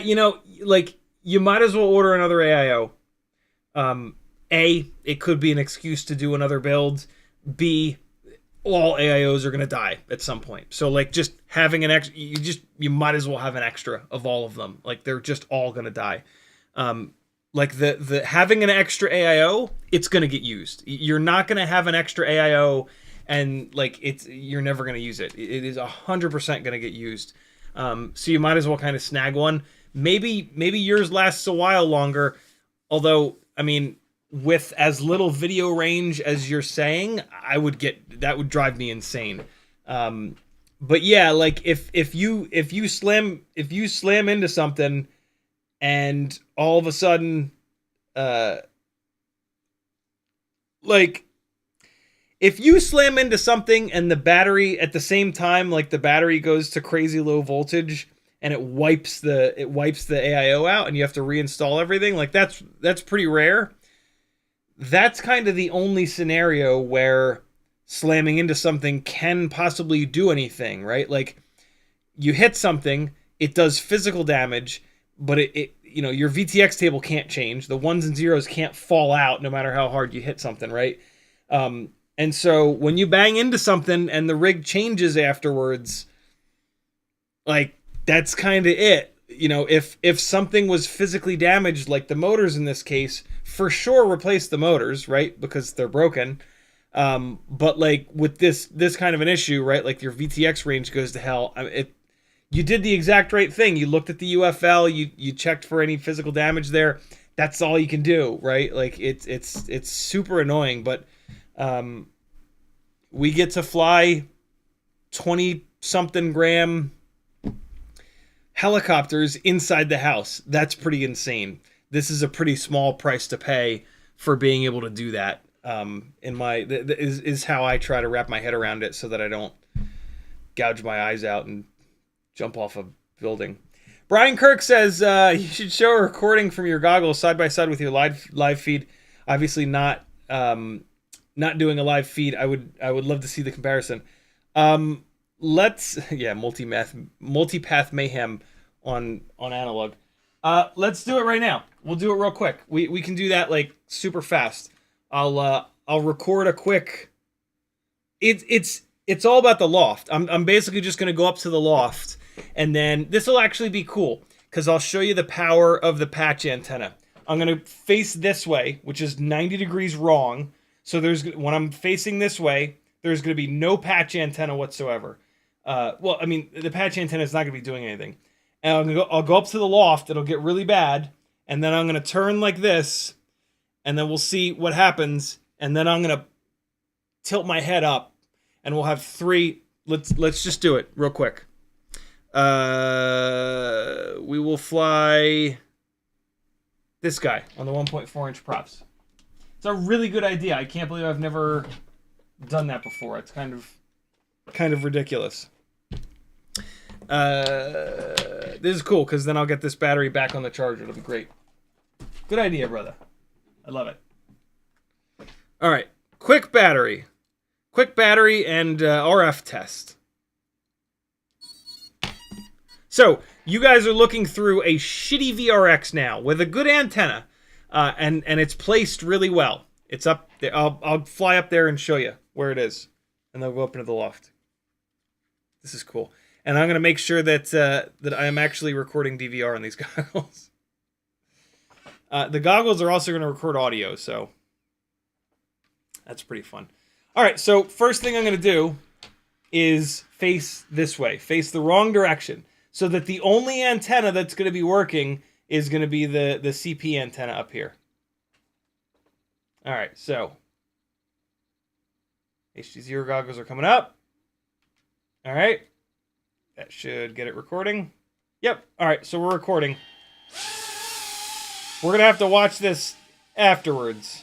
you might as well order another AIO. A, it could be an excuse to do another build. B, all AIOs are going to die at some point. So, just having an extra, you might as well have an extra of all of them. They're just all going to die. The having an extra AIO, it's going to get used. You're not going to have an extra AIO and you're never going to use it. It is 100% going to get used. So you might as well kind of snag one. Maybe yours lasts a while longer. Although, I mean, with as little video range as you're saying, that would drive me insane. But yeah, if you slam into something and all of a sudden, if you slam into something and the battery at the same time, the battery goes to crazy low voltage and it wipes the AIO out and you have to reinstall everything, that's pretty rare. That's kind of the only scenario where slamming into something can possibly do anything, right? You hit something, it does physical damage, but your VTX table can't change. The ones and zeros can't fall out no matter how hard you hit something, right? And so when you bang into something and the rig changes afterwards, that's kind of it. If something was physically damaged, like the motors in this case, for sure replace the motors, right? Because they're broken. But with this kind of an issue, right? Your VTX range goes to hell. You did the exact right thing. You looked at the UFL. You checked for any physical damage there. That's all you can do, right? It's super annoying, but we get to fly 20-something gram helicopters inside the house. That's pretty insane. This is a pretty small price to pay for being able to do that. Is how I try to wrap my head around it so that I don't gouge my eyes out and jump off a building. Brian Kirk says you should show a recording from your goggles side by side with your live feed. Obviously not doing a live feed. I would love to see the comparison. Multipath mayhem on analog. Let's do it right now. We'll do it real quick. We can do that super fast. I'll record a quick. It's all about the loft. I'm basically just gonna go up to the loft, and then this will actually be cool because I'll show you the power of the patch antenna. I'm gonna face this way, which is 90 degrees wrong, So when I'm facing this way, there's going to be no patch antenna whatsoever. Well, I mean, the patch antenna is not going to be doing anything. And I'll go up to the loft. It'll get really bad. And then I'm going to turn like this. And then we'll see what happens. And then I'm going to tilt my head up. And we'll have 3. Let's just do it real quick. We will fly this guy on the 1.4-inch props. It's a really good idea. I can't believe I've never done that before. It's kind of ridiculous. This is cool because then I'll get this battery back on the charger. It'll be great. Good idea, brother. I love it. All right, quick battery and RF test. So you guys are looking through a shitty VRX now with a good antenna, and it's placed really well. It's up there. I'll fly up there and show you where it is, and then we'll go up into the loft. This is cool, and I'm gonna make sure that that I am actually recording DVR on these goggles. The goggles are also gonna record audio, so that's pretty fun. All right, so first thing I'm gonna do is face this way, face the wrong direction, so that the only antenna that's gonna be working is gonna be the CP antenna up here. All right, so HDZero goggles are coming up. All right, that should get it recording. Yep, all right, so we're recording. We're gonna have to watch this afterwards,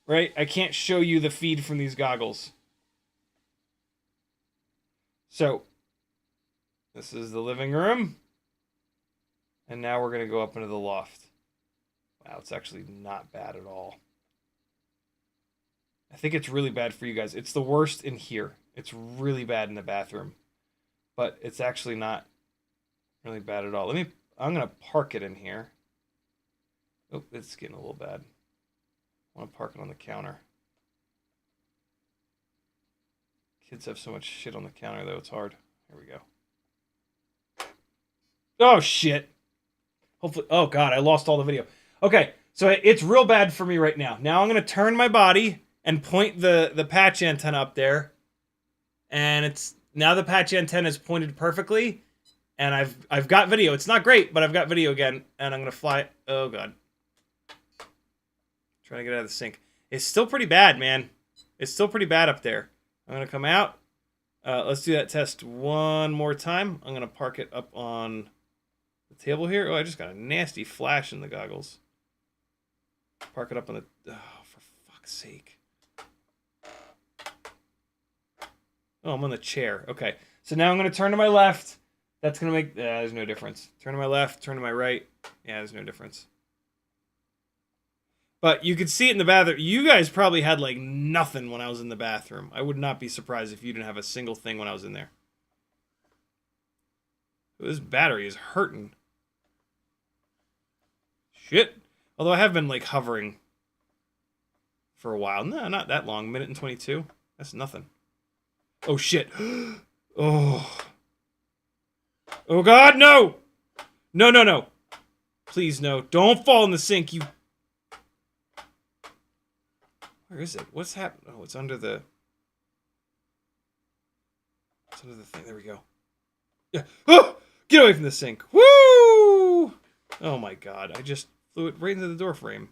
right? I can't show you the feed from these goggles. So, this is the living room. And now we're gonna go up into the loft. Wow, it's actually not bad at all. I think it's really bad for you guys. It's the worst in here. It's really bad in the bathroom. But it's actually not really bad at all. I'm gonna park it in here. Oh, it's getting a little bad. I want to park it on the counter. Kids have so much shit on the counter, though. It's hard. Here we go. Oh, shit. Hopefully. Oh, God. I lost all the video. Okay. So it's real bad for me right now. Now I'm going to turn my body and point the patch antenna up there. And it's now the patch antenna is pointed perfectly. And I've got video. It's not great, but I've got video again. And I'm going to fly. Oh, God. Trying to get out of the sink. It's still pretty bad, man. It's still pretty bad up there. I'm going to come out. Let's do that test one more time. I'm going to park it up on the table here. Oh, I just got a nasty flash in the goggles. Park it up on the... Oh, for fuck's sake. Oh, I'm on the chair. Okay. So now I'm going to turn to my left. That's going to make... there's no difference. Turn to my left. Turn to my right. Yeah, there's no difference. But you could see it in the bathroom. You guys probably had like nothing when I was in the bathroom. I would not be surprised if you didn't have a single thing when I was in there. This battery is hurting. Shit. Although I have been like hovering for a while. No, not that long. Minute and 22. That's nothing. Oh shit. Oh. Oh God, no! No, no, no. Please, no. Don't fall in the sink, you... Where is it? What's happening? Oh, it's under the... It's under the thing. There we go. Yeah. Oh! Get away from the sink. Woo! Oh my God. I just flew it right into the door frame.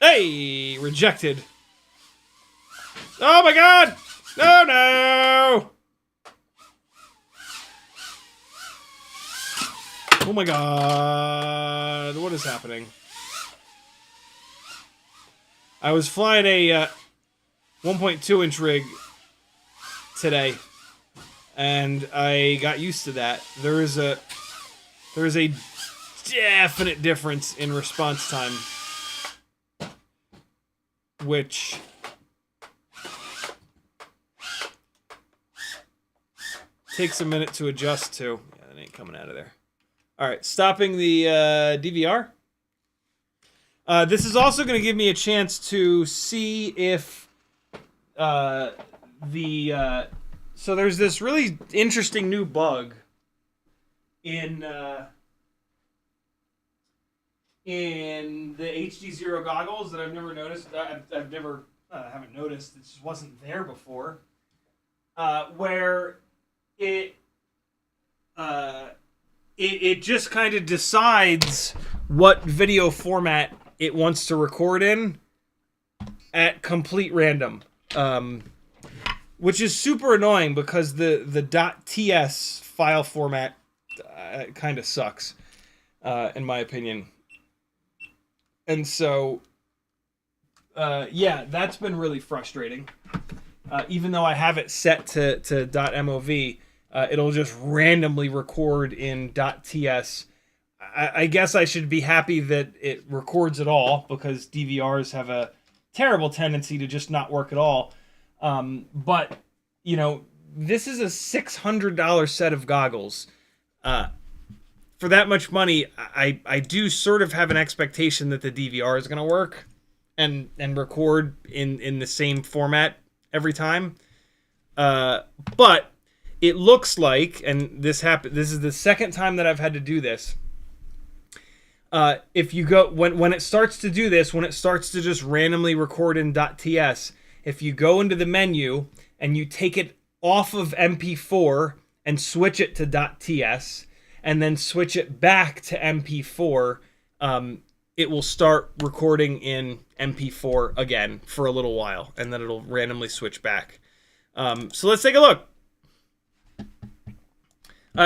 Hey! Rejected. Oh my God! No, no! Oh my God, what is happening? I was flying a 1.2-inch rig today, and I got used to that. There is a definite difference in response time, which takes a minute to adjust to. Yeah, that ain't coming out of there. All right, stopping the DVR. This is also going to give me a chance to see if so there's this really interesting new bug in in the HDZero goggles that I've never noticed. I've never haven't noticed. It just wasn't there before. Where it it just kind of decides what video format it wants to record in at complete random, which is super annoying because the .ts file format kind of sucks, in my opinion. And so, yeah, that's been really frustrating. Even though I have it set to .mov, it'll just randomly record in .ts. I guess I should be happy that it records at all, because DVRs have a terrible tendency to just not work at all. But, you know, this is a $600 set of goggles. For that much money, I do sort of have an expectation that the DVR is going to work and record in the same format every time. But it looks like, and this is the second time that I've had to do this. If you go, when it starts to do this, when it starts to just randomly record in .ts, if you go into the menu and you take it off of MP4 and switch it to .ts, and then switch it back to MP4, it will start recording in MP4 again for a little while, and then it'll randomly switch back. So let's take a look.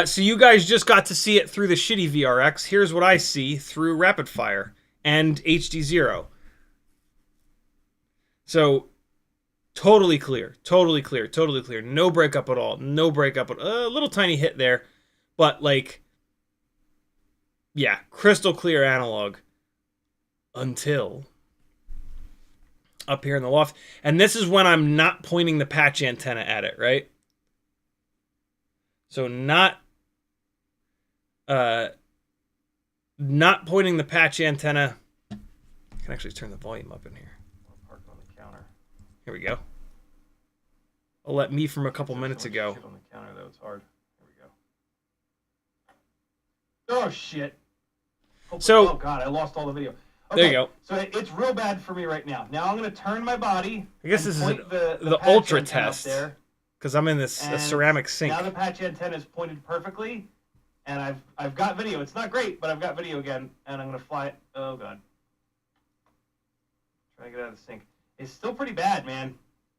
So you guys just got to see it through the shitty VRX. Here's what I see through Rapid Fire and HDZero. So totally clear, totally clear, totally clear. No breakup at all. No breakup at all. A little tiny hit there, but like, yeah, crystal clear analog until up here in the loft. And this is when I'm not pointing the patch antenna at it, right? So not pointing the patch antenna. I can actually turn the volume up in here. I'll park on the counter. Here we go. I'll let me from a couple minutes ago. Shit on the counter though, it's hard. Here we go. Oh shit. So, oh god, I lost all the video. Okay, there you go. So it's real bad for me right now. Now I'm going to turn my body. I guess this is the ultra test, because I'm in this ceramic sink. Now the patch antenna is pointed perfectly, and I've got video. It's not great, but I've got video again, and I'm going to fly it. Oh god. Trying to get out of the sink. It's still pretty bad, man.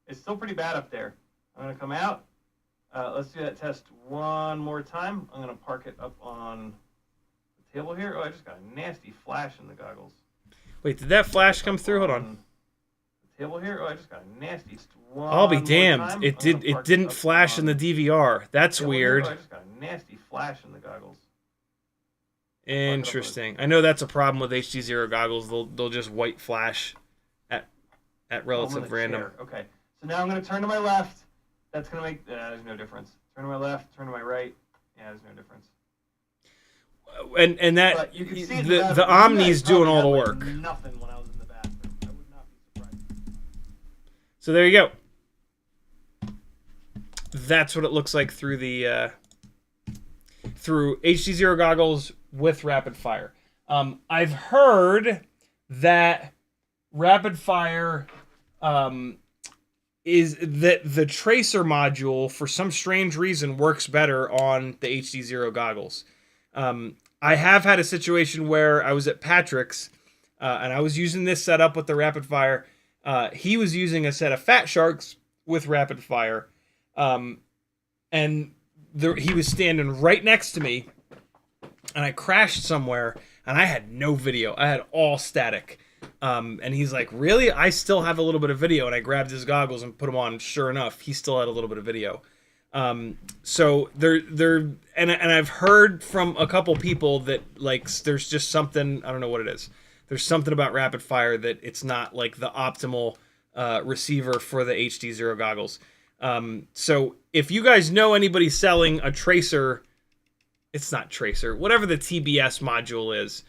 It's still pretty bad up there. I'm going to come out. Let's do that test one more time. I'm going to park it up on the table here. Oh, I just got a nasty flash in the goggles. Wait, did that flash come through? Hold on. The table here. Oh, I just got a nasty. I'll be damned. It didn't flash in the DVR. That's weird. Oh, I just got a nasty flash in the goggles. Interesting. I know that's a problem with HDZero goggles. They'll just white flash at relative random. Chair. Okay. So now I'm going to turn to my left. That's going to make there's no difference. Turn to my left. Turn to my right. Yeah, there's no difference. And that the Omni's doing all the work. Nothing when I was in the bathroom. I would not be surprised. So there you go. That's what it looks like through the through HDZero goggles with Rapid Fire. I've heard that Rapid Fire is that the tracer module for some strange reason works better on the HDZero goggles. I have had a situation where I was at Patrick's and I was using this setup with the Rapid Fire. He was using a set of Fat Sharks with Rapid Fire. And he was standing right next to me, and I crashed somewhere, and I had no video. I had all static. And he's like, really? I still have a little bit of video. And I grabbed his goggles and put them on. Sure enough, he still had a little bit of video. So and I've heard from a couple people that like there's just something, I don't know what it is. There's something about Rapid Fire that it's not like the optimal receiver for the HDZero goggles. So if you guys know anybody selling a tracer, it's not tracer, whatever the TBS module is,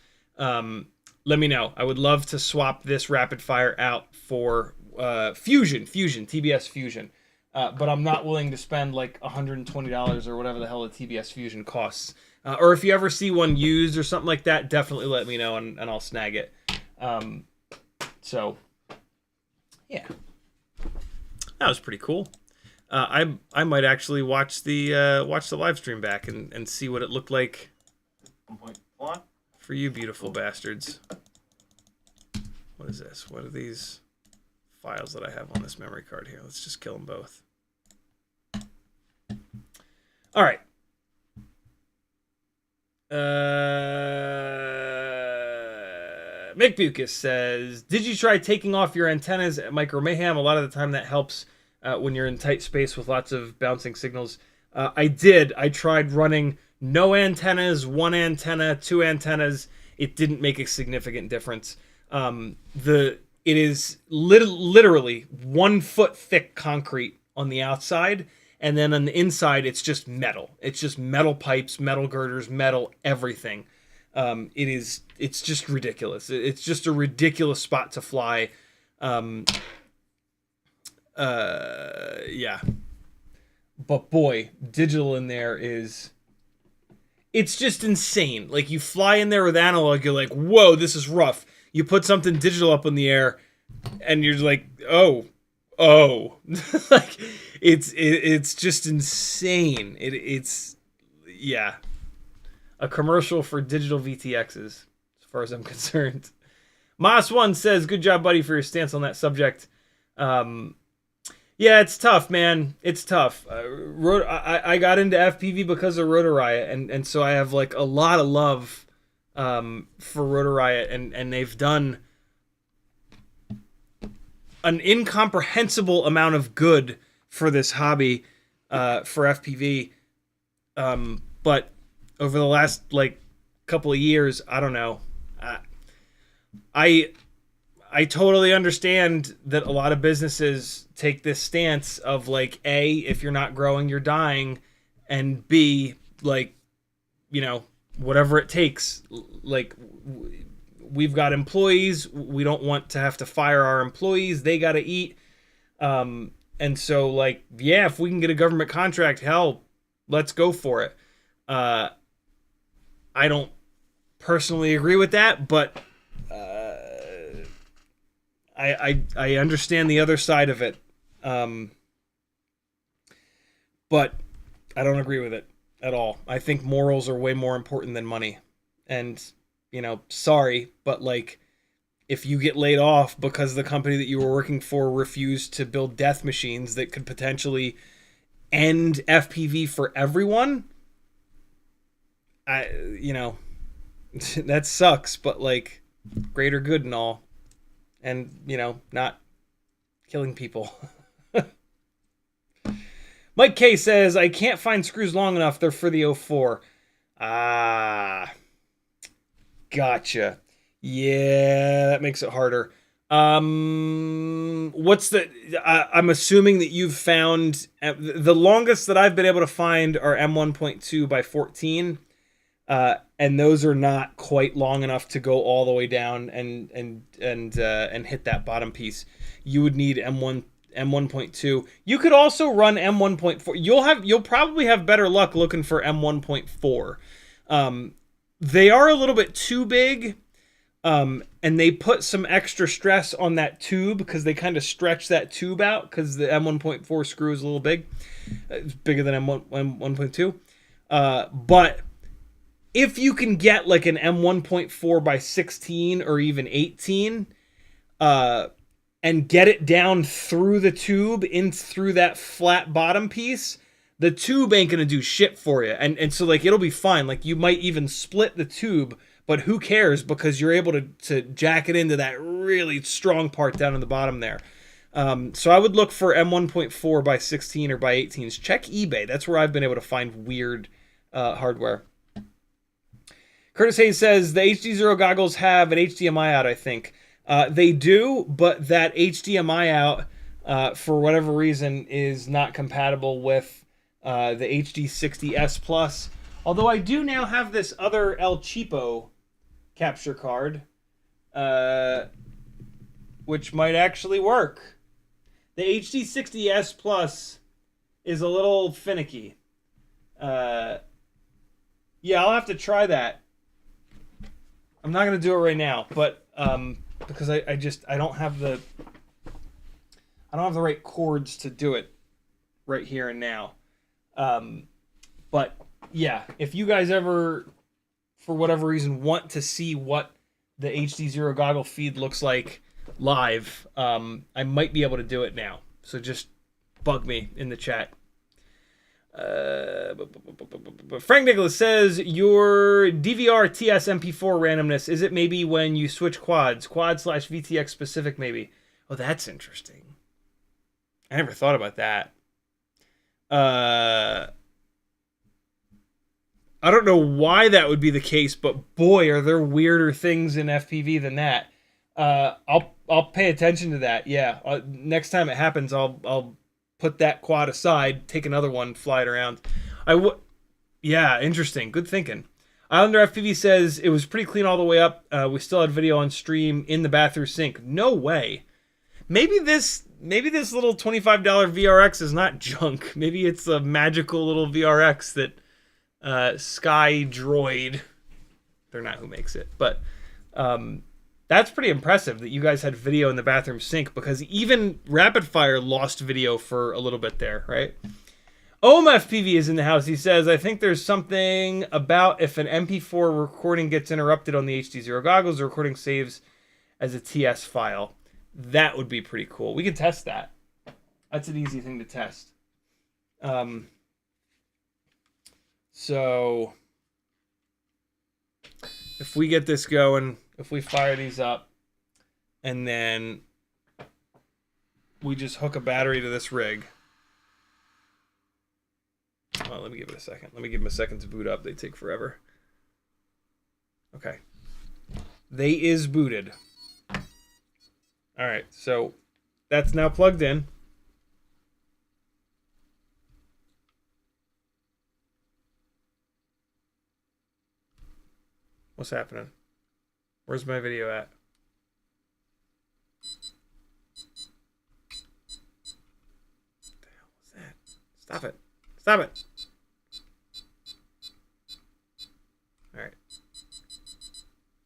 let me know. I would love to swap this Rapid Fire out for Fusion, TBS Fusion. but I'm not willing to spend like $120 or whatever the hell a TBS Fusion costs. Or if you ever see one used or something like that, definitely let me know and I'll snag it. So, yeah, that was pretty cool. I might actually watch the live stream back and see what it looked like for you beautiful bastards. What is this? What are these files that I have on this memory card here? Let's just kill them both. All right. Mick Bucas says, did you try taking off your antennas at Micro Mayhem? A lot of the time that helps when you're in tight space with lots of bouncing signals. I did. I tried running no antennas, one antenna, two antennas. It didn't make a significant difference. It is literally 1 foot thick concrete on the outside, and then on the inside it's just metal. It's just metal pipes, metal girders, metal everything. It's just ridiculous. It's just a ridiculous spot to fly. Yeah. But boy, digital in there it's just insane. Like, you fly in there with analog, you're like, whoa, this is rough. You put something digital up in the air, and you're like, oh. Like, it's just insane. It's yeah. A commercial for digital VTXs, as far as I'm concerned. Moss1 says, good job, buddy, for your stance on that subject. Yeah, it's tough, man. It's tough. I got into FPV because of Rotor Riot, and so I have like a lot of love for Rotor Riot, and they've done an incomprehensible amount of good for this hobby for FPV. But over the last like couple of years, I don't know. I totally understand that a lot of businesses take this stance of like, A, if you're not growing, you're dying, and B, like, you know, whatever it takes. Like, we've got employees. We don't want to have to fire our employees. They got to eat. And so, like, yeah, if we can get a government contract, hell, let's go for it. I don't personally agree with that, but I understand the other side of it. But I don't agree with it at all. I think morals are way more important than money. And, you know, sorry, but like, if you get laid off because the company that you were working for refused to build death machines that could potentially end FPV for everyone, you know, that sucks, but like, greater good and all. And, you know, not killing people. Mike K says, I can't find screws long enough. They're for the 04. Ah, gotcha. Yeah, that makes it harder. I'm assuming that you've found the longest that I've been able to find are M1.2 by 14. And those are not quite long enough to go all the way down and hit that bottom piece. You would need M1.2. You could also run M1.4. You'll probably have better luck looking for M1.4. They are a little bit too big, and they put some extra stress on that tube because they kind of stretch that tube out because the M1.4 screw is a little big. It's bigger than M1.2. But if you can get like an M1.4 by 16 or even 18, and get it down through the tube in through that flat bottom piece, the tube ain't gonna do shit for you. And so like, it'll be fine. Like, you might even split the tube, but who cares, because you're able to jack it into that really strong part down in the bottom there. So I would look for M1.4 by 16 or by 18s. Check eBay. That's where I've been able to find weird hardware. Curtis Hayes says, the HDZero goggles have an HDMI out, I think. They do, but that HDMI out, for whatever reason, is not compatible with the HD60S Plus. Although I do now have this other El Cheapo capture card, which might actually work. The HD60S Plus is a little finicky. Yeah, I'll have to try that. I'm not gonna do it right now, but because I don't have the right chords to do it right here and now. But yeah, if you guys ever, for whatever reason, want to see what the HDZero goggle feed looks like live, I might be able to do it now. So just bug me in the chat. Frank Nicholas says, your DVR TS MP4 randomness, is it maybe when you switch quad / VTX specific maybe? Oh, that's interesting. I never thought about that. I don't know why that would be the case, but boy, are there weirder things in FPV than that. I'll pay attention to that. Yeah, next time it happens, I'll put that quad aside, take another one, fly it around. Yeah, interesting. Good thinking. Islander FPV says it was pretty clean all the way up. We still had video on stream in the bathroom sink. No way. Maybe this little $25 VRX is not junk. Maybe it's a magical little VRX that Sky Droid. They're not who makes it, but that's pretty impressive that you guys had video in the bathroom sink, because even Rapid Fire lost video for a little bit there, right? FPV is in the house. He says, I think there's something about if an MP4 recording gets interrupted on the HDZero goggles, the recording saves as a TS file. That would be pretty cool. We can test that. That's an easy thing to test. So if we get this going, if we fire these up, and then we just hook a battery to this rig. Well, let me give it a second. Let me give them a second to boot up. They take forever. Okay. They is booted. All right, so that's now plugged in. What's happening? Where's my video at? What the hell was that? Stop it. Stop it. All right.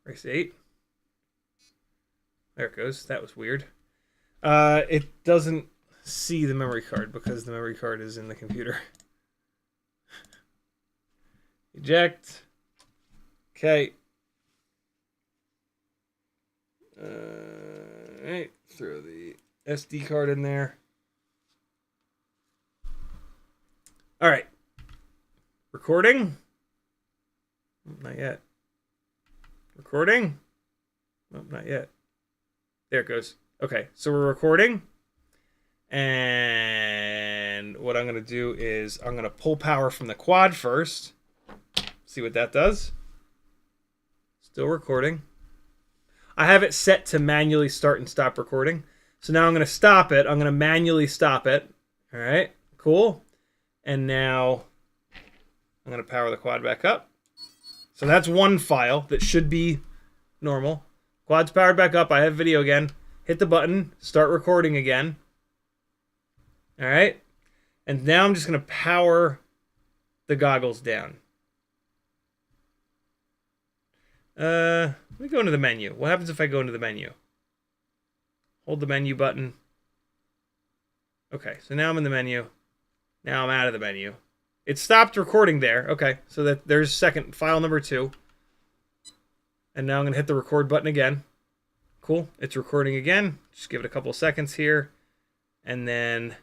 Race 8. There it goes. That was weird. It doesn't see the memory card because the memory card is in the computer. Eject. Okay. Right. Throw the SD card in there. All right. Recording? Not yet. Recording? Nope, not yet. There it goes. Okay, so we're recording. And what I'm going to do is I'm going to pull power from the quad first. See what that does. Still recording. I have it set to manually start and stop recording. So now I'm going to stop it. I'm going to manually stop it. All right, cool. And now I'm going to power the quad back up. So that's one file that should be normal. Quad's powered back up. I have video again. Hit the button. Start recording again. All right. And now I'm just going to power the goggles down. Let me go into the menu. What happens if I go into the menu? Hold the menu button. Okay, so now I'm in the menu. Now I'm out of the menu. It stopped recording there. Okay, so that there's second file number 2. And now I'm going to hit the record button again. Cool. It's recording again. Just give it a couple seconds here. And then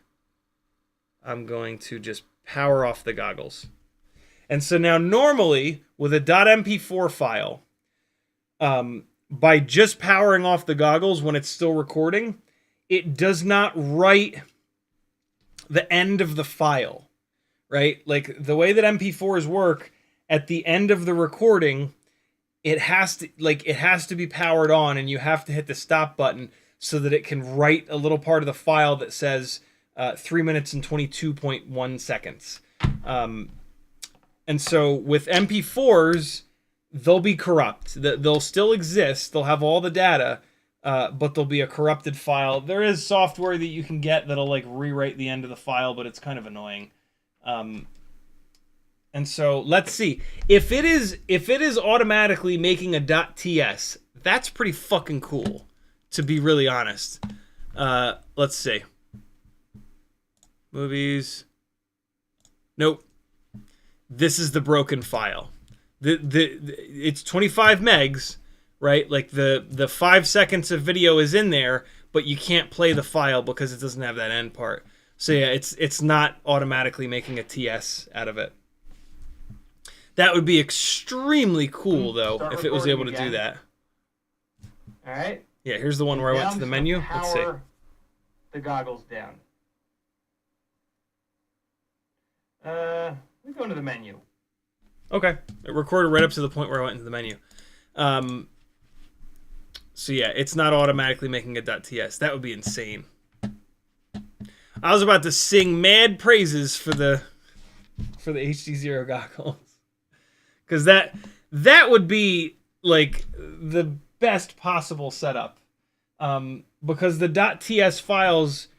I'm going to just power off the goggles. And so now normally with a .mp4 file, by just powering off the goggles when it's still recording, it does not write the end of the file, right? Like the way that MP4s work, at the end of the recording, it has to be powered on, and you have to hit the stop button so that it can write a little part of the file that says 3 minutes and 22.1 seconds. And so with MP4s, they'll be corrupt. They'll still exist. They'll have all the data, but there'll be a corrupted file. There is software that you can get that'll like rewrite the end of the file, but it's kind of annoying. And so let's see if it is automatically making a .ts. That's pretty fucking cool, to be really honest. Let's see. Movies. Nope. This is the broken file. It's 25 megs, right? Like the 5 seconds of video is in there, but you can't play the file because it doesn't have that end part. So yeah, it's not automatically making a TS out of it. That would be extremely cool, though, if it was able to do that. All right. Yeah, here's the one where I went to the menu. Let's see. The goggles down. We go into the menu. Okay. It recorded right up to the point where I went into the menu. So yeah, it's not automatically making a .ts. That would be insane. I was about to sing mad praises for the HDZero goggles. Because that would be like the best possible setup. Because the .ts files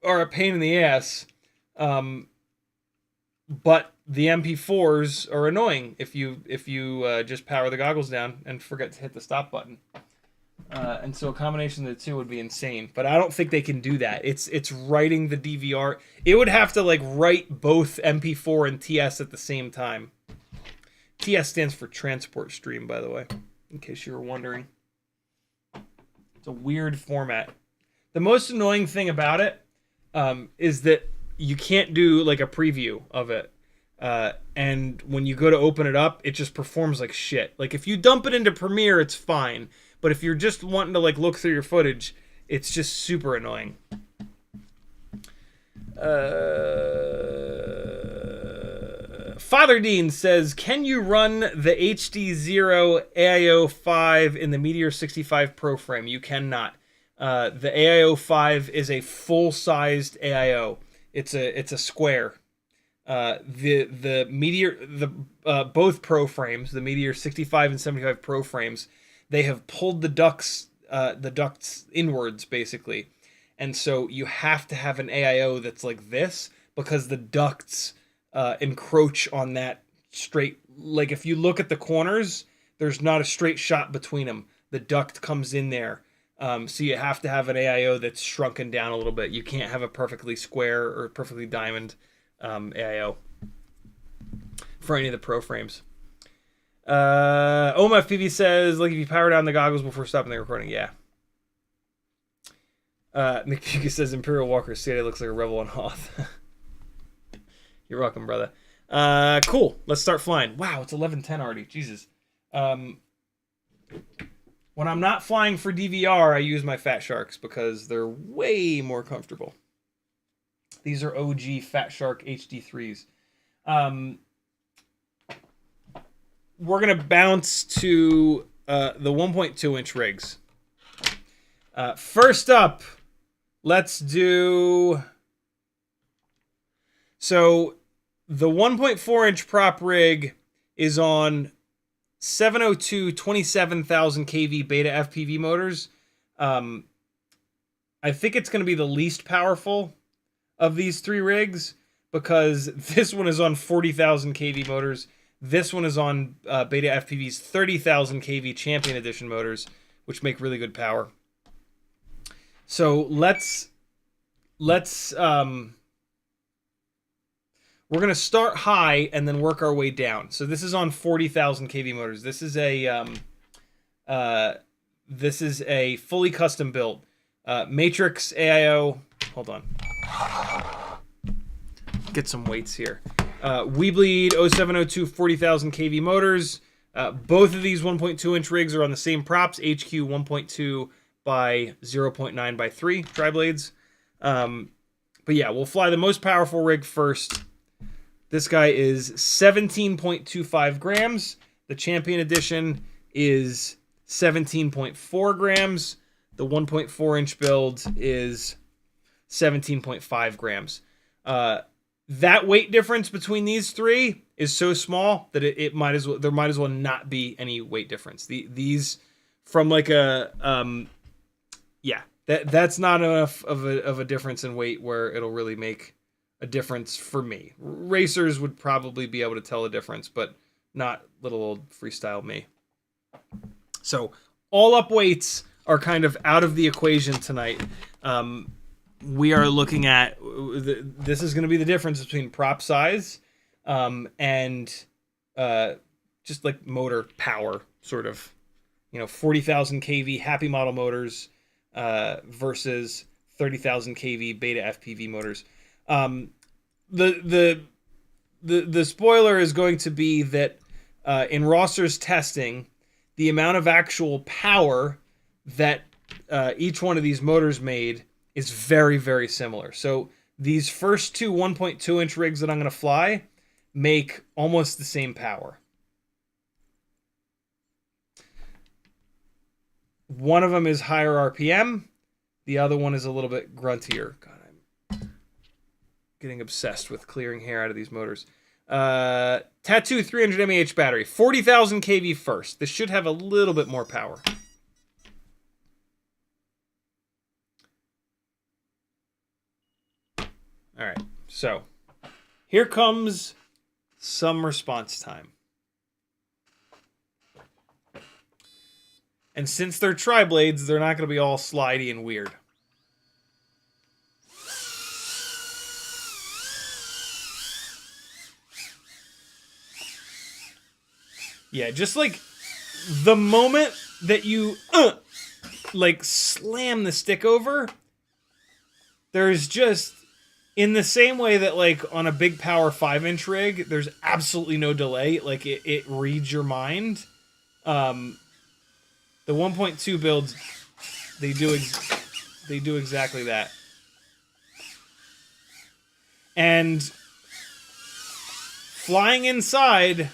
are a pain in the ass. But the MP4s are annoying if you just power the goggles down and forget to hit the stop button. And so a combination of the two would be insane. But I don't think they can do that. It's writing the DVR. It would have to like write both MP4 and TS at the same time. TS stands for transport stream, by the way, in case you were wondering. It's a weird format. The most annoying thing about it is that you can't do like a preview of it. And when you go to open it up, it just performs like shit. Like if you dump it into Premiere, it's fine. But if you're just wanting to like look through your footage, it's just super annoying. Father Dean says, can you run the HDZero AIO 5 in the Meteor 65 Pro frame? You cannot. The AIO 5 is a full-sized AIO. It's a square. The Meteor, both Pro frames, the Meteor 65 and 75 Pro frames, they have pulled the ducts inwards basically, and so you have to have an AIO that's like this because the ducts encroach on that straight. Like if you look at the corners, there's not a straight shot between them. The duct comes in there. So you have to have an AIO that's shrunken down a little bit. You can't have a perfectly square or perfectly diamond AIO for any of the Pro frames. OMFPV says, like if you power down the goggles before stopping the recording, yeah. Nikika says Imperial Walker City looks like a rebel on Hoth. You're welcome, brother. Cool. Let's start flying. Wow, it's 11:10 already. Jesus. When I'm not flying for DVR, I use my Fat Sharks because they're way more comfortable. These are OG Fat Shark HD3s. We're going to bounce to the 1.2-inch rigs. First up, let's do... So the 1.4-inch prop rig is on 702 27,000 kV BetaFPV motors. I think it's going to be the least powerful of these three rigs because this one is on 40,000 kV motors. This one is on BetaFPV's 30,000 kV Champion Edition motors, which make really good power. So let's we're going to start high and then work our way down. So this is on 40,000 kV motors. This is a fully custom built Matrix AIO. Hold on. Get some weights here. WeBleed 0702 40,000 kV motors. Both of these 1.2-inch rigs are on the same props, HQ 1.2 by 0.9 by 3 tri-blades. But yeah, we'll fly the most powerful rig first. This guy is 17.25 grams. The Champion Edition is 17.4 grams. The 1.4-inch build is 17.5 grams. That weight difference between these three is so small that there might as well not be any weight difference. These from like a Yeah, that's not enough of a difference in weight where it'll really make a difference for me. Racers would probably be able to tell a difference, but not little old freestyle me. So all up weights are kind of out of the equation tonight. We are looking at, this is going to be the difference between prop size and just like motor power, sort of, 40,000 kV happy model motors versus 30,000 kV BetaFPV motors. The spoiler is going to be that in Rosser's testing, the amount of actual power that each one of these motors made is very, very similar. So these first two 1.2 inch rigs that I'm going to fly make almost the same power. One of them is higher RPM. The other one is a little bit gruntier. God, I'm getting obsessed with clearing hair out of these motors. Tattoo 300 mAh battery. 40,000 kV first. This should have a little bit more power. All right, so here comes some response time. And since they're tri-blades, they're not going to be all slidey and weird. Yeah, just like the moment that you like slam the stick over, there's just, in the same way that like on a big power 5-inch rig, there's absolutely no delay. Like it reads your mind. The 1.2 builds, they do exactly that. And flying inside,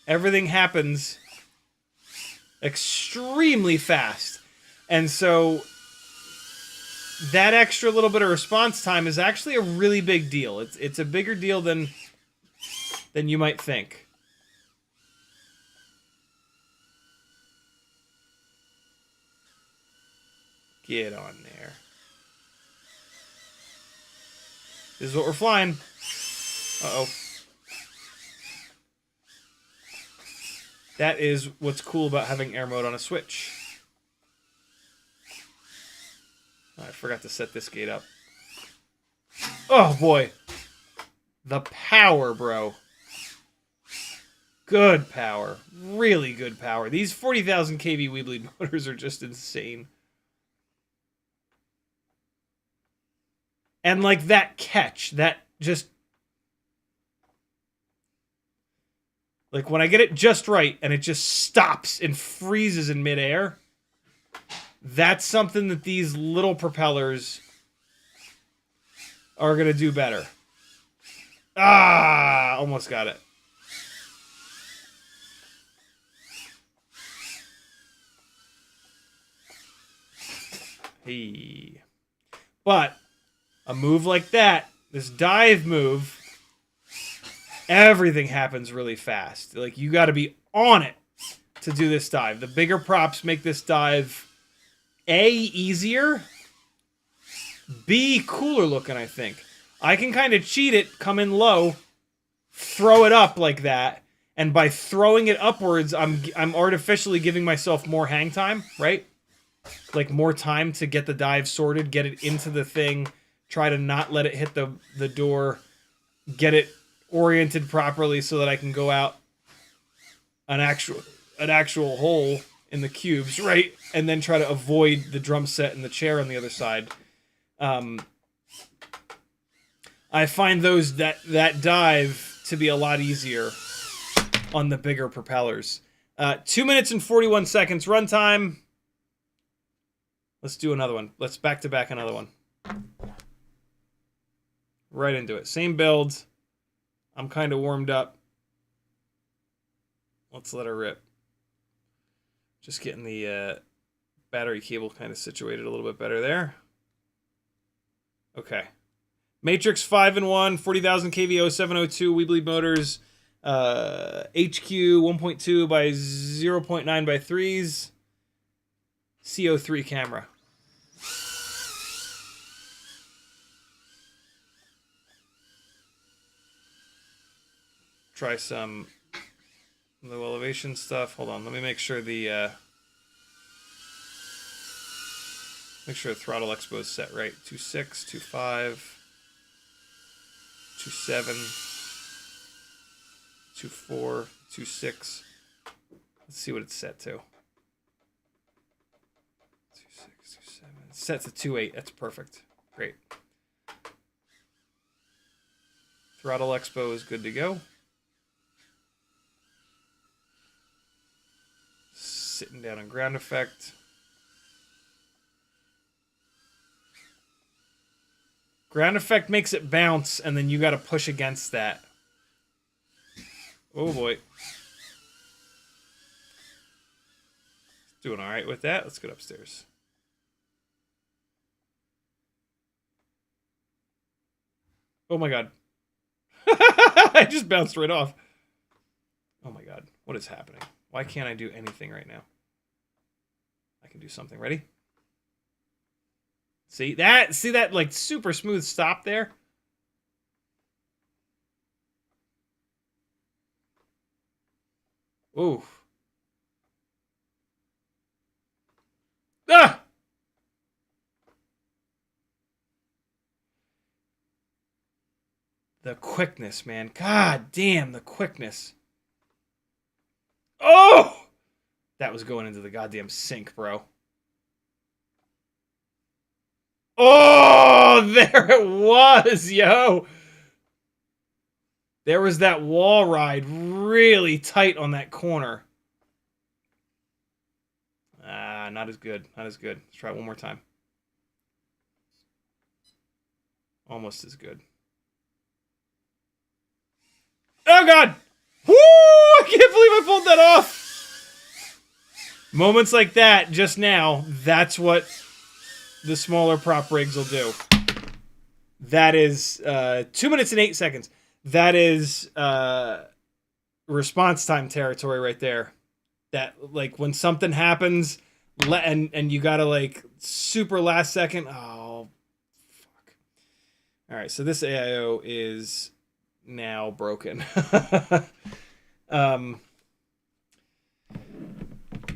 everything happens extremely fast. And so that extra little bit of response time is actually a really big deal. It's a bigger deal than you might think. Get on there. This is what we're flying. Uh-oh. That is what's cool about having air mode on a Switch. I forgot to set this gate up. Oh, boy. The power, bro. Good power. Really good power. These 40,000 kV WeBleed motors are just insane. And like that catch, that just... like when I get it just right and it just stops and freezes in midair, that's something that these little propellers are going to do better. Ah, almost got it. Hey. But a move like that, this dive move, everything happens really fast. Like, you got to be on it to do this dive. The bigger props make this dive, A, easier, B, cooler looking, I think. I can kind of cheat it, come in low, throw it up like that, and by throwing it upwards, I'm artificially giving myself more hang time, right? Like, more time to get the dive sorted, get it into the thing, try to not let it hit the door, get it oriented properly so that I can go out an actual hole in the cubes, right? And then try to avoid the drum set and the chair on the other side. I find that dive to be a lot easier on the bigger propellers. 2 minutes and 41 seconds runtime. Let's do another one. Let's back-to-back another one. Right into it. Same build. I'm kind of warmed up. Let's let her rip. Just getting the battery cable kind of situated a little bit better there. Okay. Matrix 5-in-1, 40,000 kV 0702 WeBleed motors. HQ 1.2 by 0.9 by 3s. CO3 camera. Try some low elevation stuff. Hold on, let me make sure the throttle expo is set right. 2.6, 2.5, 2.7, 2.4, 2.6. Let's see what it's set to. 2.6, 2.7. It's set to 2.8. That's perfect. Great. Throttle expo is good to go. Sitting down on ground effect. Ground effect makes it bounce, and then you got to push against that. Oh boy. Doing all right with that. Let's get upstairs. Oh my god. I just bounced right off. Oh my god. What is happening? Why can't I do anything right now? I can do something. Ready? See that like super smooth stop there? Ooh. Ah! The quickness, man. God damn, the quickness. Oh! That was going into the goddamn sink, bro. Oh, there it was, yo. There was that wall ride really tight on that corner. Ah, not as good. Not as good. Let's try it one more time. Almost as good. Oh, God. Woo! I can't believe I pulled that off. Moments like that just now, that's what the smaller prop rigs will do. That is 2 minutes and 8 seconds. That is response time territory right there. That, like, when something happens and you gotta, like, super last second. Oh, fuck. All right, so this AIO is now broken.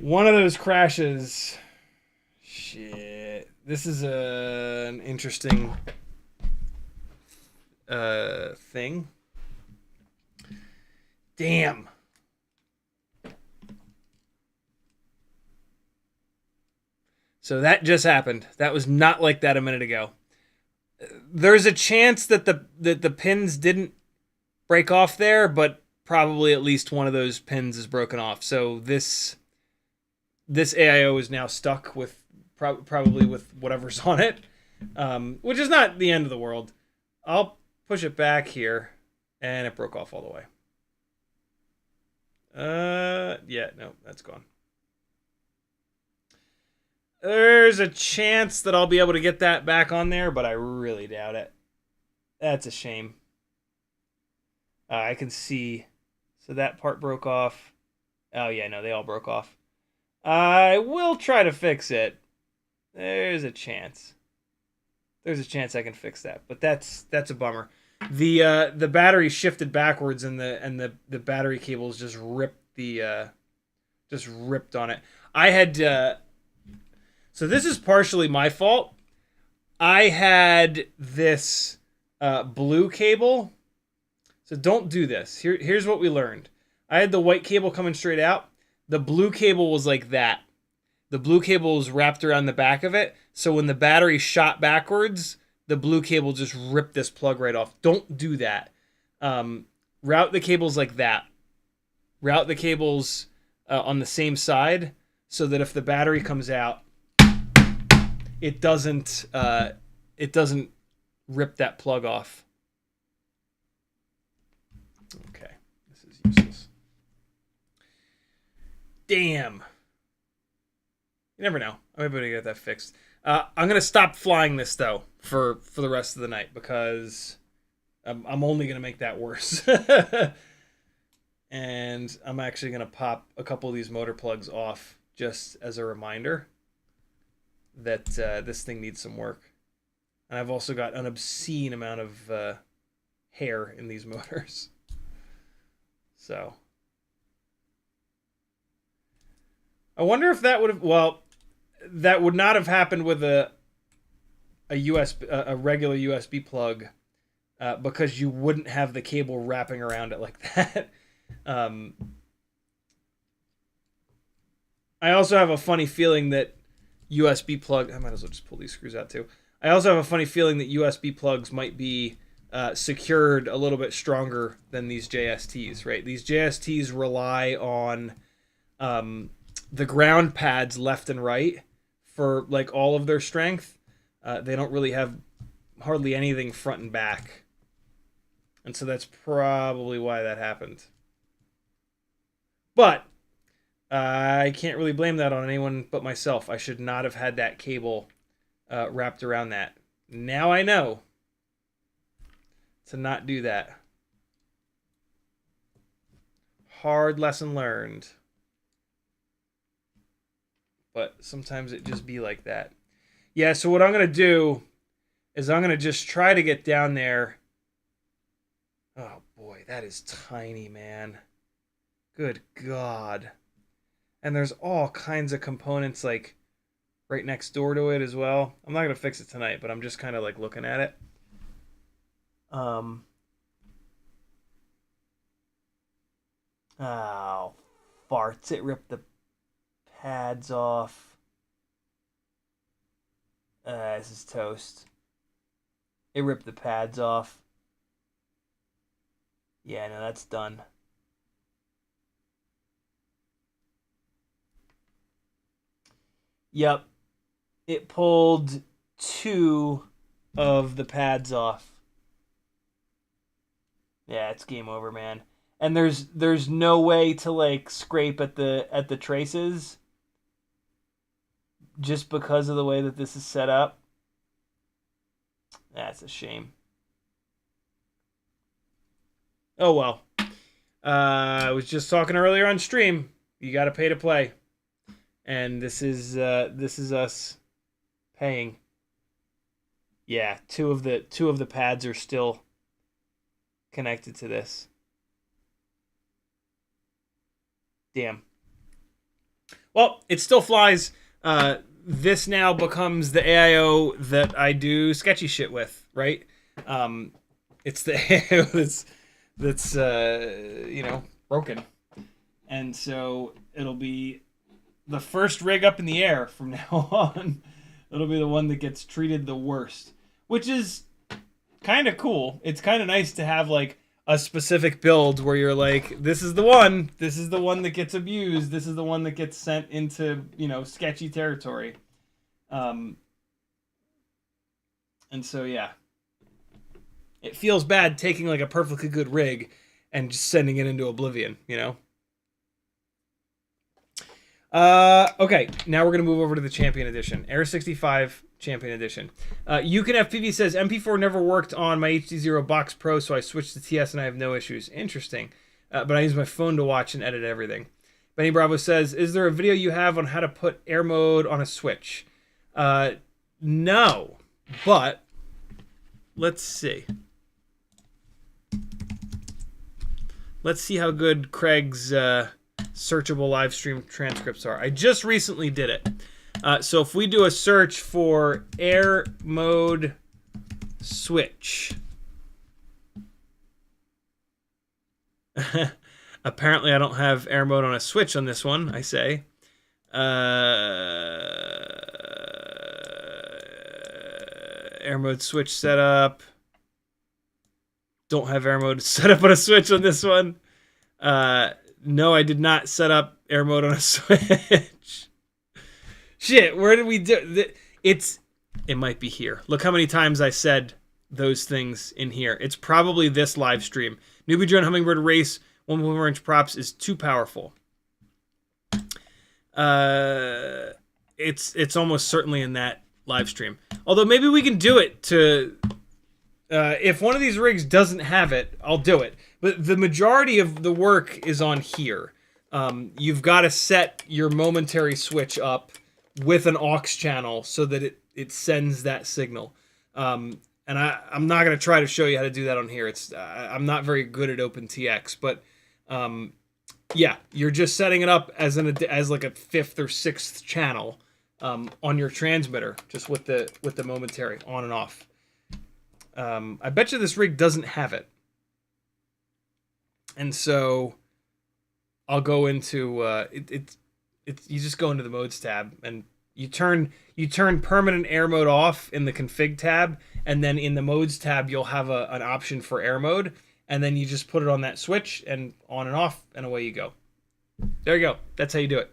One of those crashes. Shit. This is an interesting thing. Damn. So that just happened. That was not like that a minute ago. There's a chance that the pins didn't break off there, but probably at least one of those pins is broken off. So this AIO is now stuck with probably with whatever's on it, which is not the end of the world. I'll push it back here, and it broke off all the way. Yeah, no, that's gone. There's a chance that I'll be able to get that back on there, but I really doubt it. That's a shame. I can see. So that part broke off. Oh, yeah, no, they all broke off. I will try to fix it. There's a chance. There's a chance I can fix that, but that's a bummer. The battery shifted backwards, and the battery cables just ripped on it. I had so this is partially my fault. I had this blue cable. So don't do this. Here's what we learned. I had the white cable coming straight out. The blue cable was like that. The blue cable was wrapped around the back of it. So when the battery shot backwards, the blue cable just ripped this plug right off. Don't do that. Route the cables like that. Route the cables on the same side so that if the battery comes out, it doesn't rip that plug off. Okay, this is useless. Damn. You never know. I might be able to get that fixed. I'm gonna stop flying this though for the rest of the night because I'm only gonna make that worse. And I'm actually gonna pop a couple of these motor plugs off just as a reminder. that this thing needs some work. And I've also got an obscene amount of hair in these motors. So I wonder if that would have, well, that would not have happened with a regular USB plug, because you wouldn't have the cable wrapping around it like that. I also have a funny feeling that USB plug, I might as well just pull these screws out too. I also have a funny feeling that USB plugs might be secured a little bit stronger than these JSTs, right? These JSTs rely on the ground pads left and right for like all of their strength. They don't really have hardly anything front and back. And so that's probably why that happened. But I can't really blame that on anyone but myself. I should not have had that cable wrapped around that. Now I know to not do that. Hard lesson learned. But sometimes it just be like that. Yeah, so what I'm going to do is I'm going to just try to get down there. Oh boy, that is tiny, man. Good God. And there's all kinds of components like right next door to it as well. I'm not going to fix it tonight, but I'm just kind of like looking at it. Oh, farts. It ripped the pads off. This is toast. It ripped the pads off. Yeah, no, that's done. Yep. It pulled 2 of the pads off. Yeah, it's game over, man. And there's no way to like scrape at the traces just because of the way that this is set up. That's a shame. Oh well. I was just talking earlier on stream. You got to pay to play. And this is us paying. Yeah, two of the pads are still connected to this. Damn. Well, it still flies. This now becomes the AIO that I do sketchy shit with, right? It's the AIO that's broken. And so it'll be the first rig up in the air from now on. It'll be the one that gets treated the worst, which is kind of cool. It's kind of nice to have like a specific build where you're like, this is the one that gets abused. This is the one that gets sent into, sketchy territory. And so, yeah, it feels bad taking like a perfectly good rig and just sending it into oblivion, Okay, now we're going to move over to the Champion Edition. Air 65 Champion Edition. CiottiFPV says, MP4 never worked on my HDZero Box Pro, so I switched to TS and I have no issues. Interesting. But I use my phone to watch and edit everything. Benny Bravo says, is there a video you have on how to put air mode on a Switch? No, but let's see. Let's see how good Craig's searchable live stream transcripts are. I just recently did it. So if we do a search for air mode switch. Apparently I don't have air mode on a Switch on this one, I say. Air mode switch setup. Don't have air mode set up on a Switch on this one. No, I did not set up air mode on a Switch. Shit, where did we do it? It might be here. Look how many times I said those things in here. It's probably this live stream. Newbie drone hummingbird race 1.4 inch props is too powerful. It's almost certainly in that live stream. Although maybe we can do it to if one of these rigs doesn't have it, I'll do it. But the majority of the work is on here. You've got to set your momentary switch up with an aux channel so that it sends that signal. And I'm not going to try to show you how to do that on here. I'm not very good at OpenTX, but yeah, you're just setting it up as like a 5th or 6th channel on your transmitter, just with the momentary on and off. I bet you this rig doesn't have it, and so I'll go into you just go into the modes tab and you turn permanent air mode off in the config tab, and then in the modes tab you'll have an option for air mode, and then you just put it on that switch and on and off, and away you go. There you go. That's how you do it.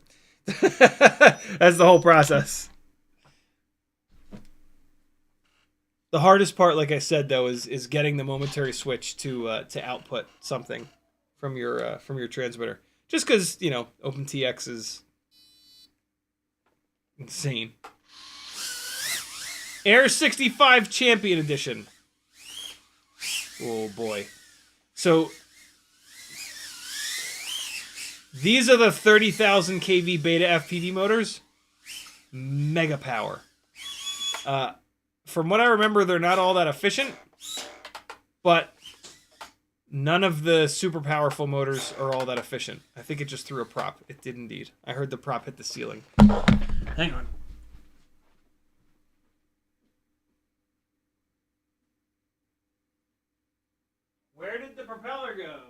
That's the whole process. The hardest part, like I said, though, is getting the momentary switch to output something from your transmitter. Just because, you know, OpenTX is insane. Air 65 Champion Edition. Oh boy. So these are the 30,000 kV BetaFPV motors. Mega power. From what I remember, they're not all that efficient, but none of the super powerful motors are all that efficient. I think it just threw a prop. It did indeed. I heard the prop hit the ceiling. Hang on. Where did the propeller go?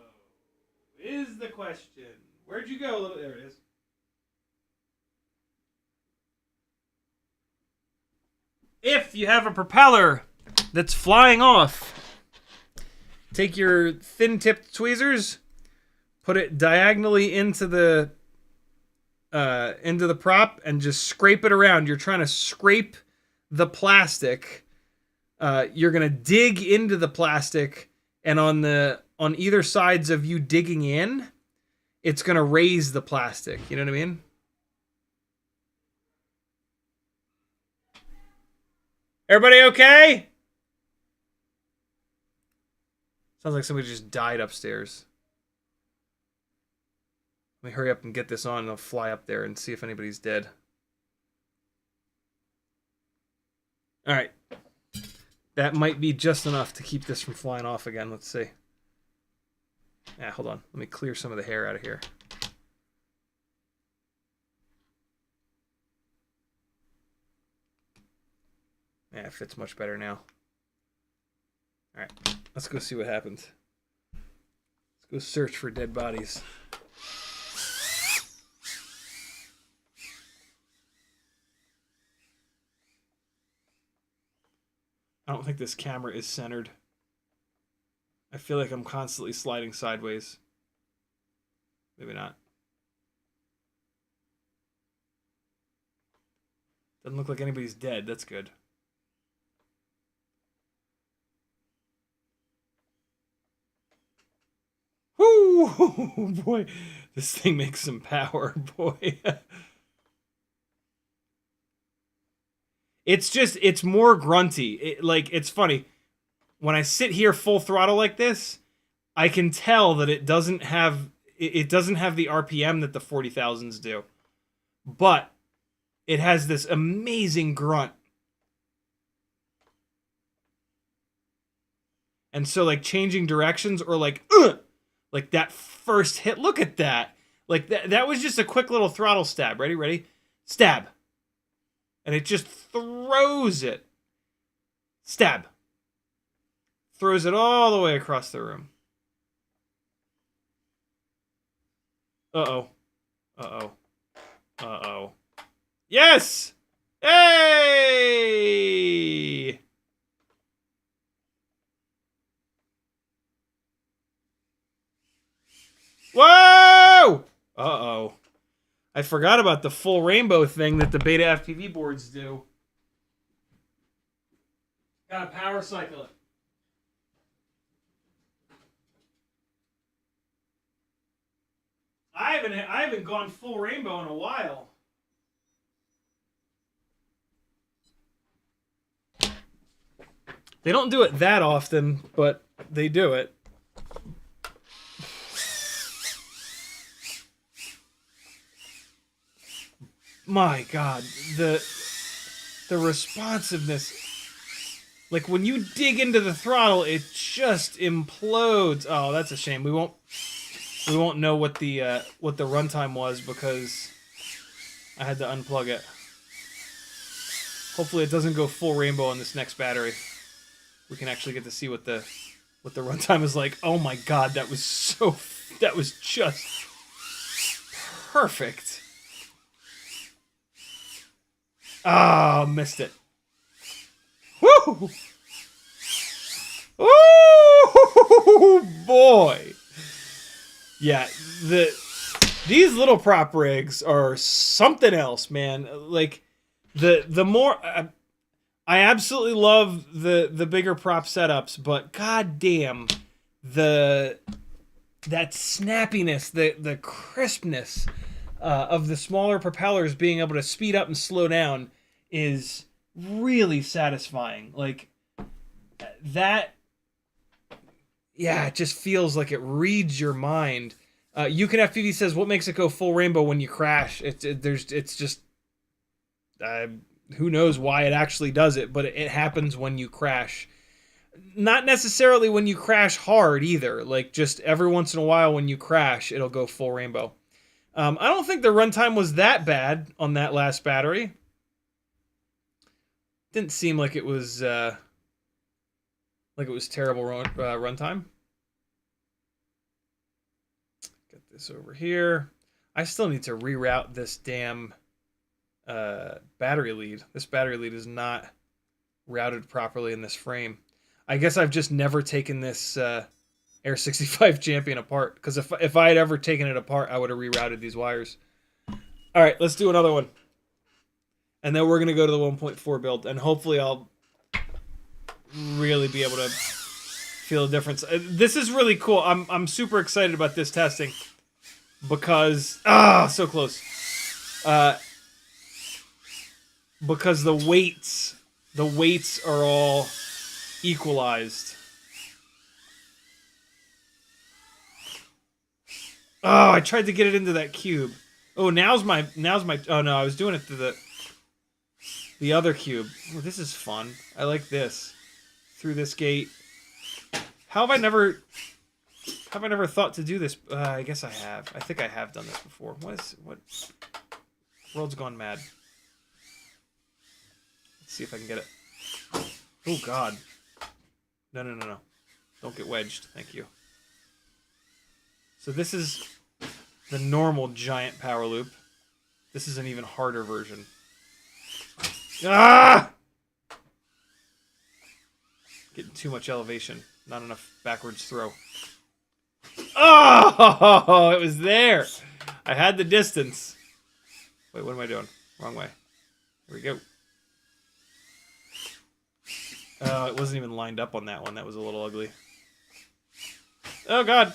Is the question. Where'd you go? There it is. If you have a propeller that's flying off, take your thin-tipped tweezers, put it diagonally into the prop, and just scrape it around. You're trying to scrape the plastic. You're gonna dig into the plastic, and on either sides of you digging in, it's gonna raise the plastic. You know what I mean? Everybody okay? Sounds like somebody just died upstairs. Let me hurry up and get this on, and I'll fly up there and see if anybody's dead. Alright. That might be just enough to keep this from flying off again. Let's see. Yeah, hold on. Let me clear some of the hair out of here. Yeah, it fits much better now. Alright, let's go see what happens. Let's go search for dead bodies. I don't think this camera is centered. I feel like I'm constantly sliding sideways. Maybe not. Doesn't look like anybody's dead. That's good. Woo! Boy, this thing makes some power, boy. It's more grunty. It's funny. When I sit here full throttle like this, I can tell that it doesn't have the RPM that the 40,000s do. But it has this amazing grunt. And so, like, changing directions or like that first hit, look at that. Like, that was just a quick little throttle stab. Ready? Stab. And it just throws it. Stab. Throws it all the way across the room. Uh-oh. Yes! Hey! Whoa! Uh-oh. I forgot about the full rainbow thing that the BetaFPV boards do. Gotta power cycle it. I haven't gone full rainbow in a while. They don't do it that often, but they do it. my God, the responsiveness. Like when you dig into the throttle, it just implodes. Oh, that's a shame. We won't know what the runtime was because I had to unplug it. Hopefully it doesn't go full rainbow on this next battery. We can actually get to see what the runtime is like. Oh my God, that was just perfect. Ah, missed it. Woo! Ooh, boy. Yeah, these little prop rigs are something else, man. Like the more I absolutely love the bigger prop setups, but goddamn that snappiness, the crispness of the smaller propellers being able to speed up and slow down is really satisfying. Like that, yeah, it just feels like it reads your mind. CiottiFPV says, "What makes it go full rainbow when you crash?" It's just who knows why it actually does it, but it happens when you crash. Not necessarily when you crash hard either. Like just every once in a while when you crash, it'll go full rainbow. I don't think the runtime was that bad on that last battery. Didn't seem like it was terrible runtime. Get this over here. I still need to reroute this damn battery lead. This battery lead is not routed properly in this frame. I guess I've just never taken this Air 65 Champion apart, because if I had ever taken it apart, I would have rerouted these wires. All right, let's do another one. And then we're going to go to the 1.4 build, and hopefully I'll really be able to feel the difference. This is really cool. I'm super excited about this testing because so close. Because the weights are all equalized. Oh, I tried to get it into that cube. Oh, now's my oh no, I was doing it to the other cube. Oh, this is fun. I like this. Through this gate. How have I never thought to do this? I guess I have. I think I have done this before. What? World's gone mad. Let's see if I can get it. Oh God. No. Don't get wedged. Thank you. So this is the normal giant power loop. This is an even harder version. Ah! Getting too much elevation. Not enough backwards throw. Oh! It was there! I had the distance. Wait, what am I doing? Wrong way. Here we go. It wasn't even lined up on that one. That was a little ugly. Oh, God.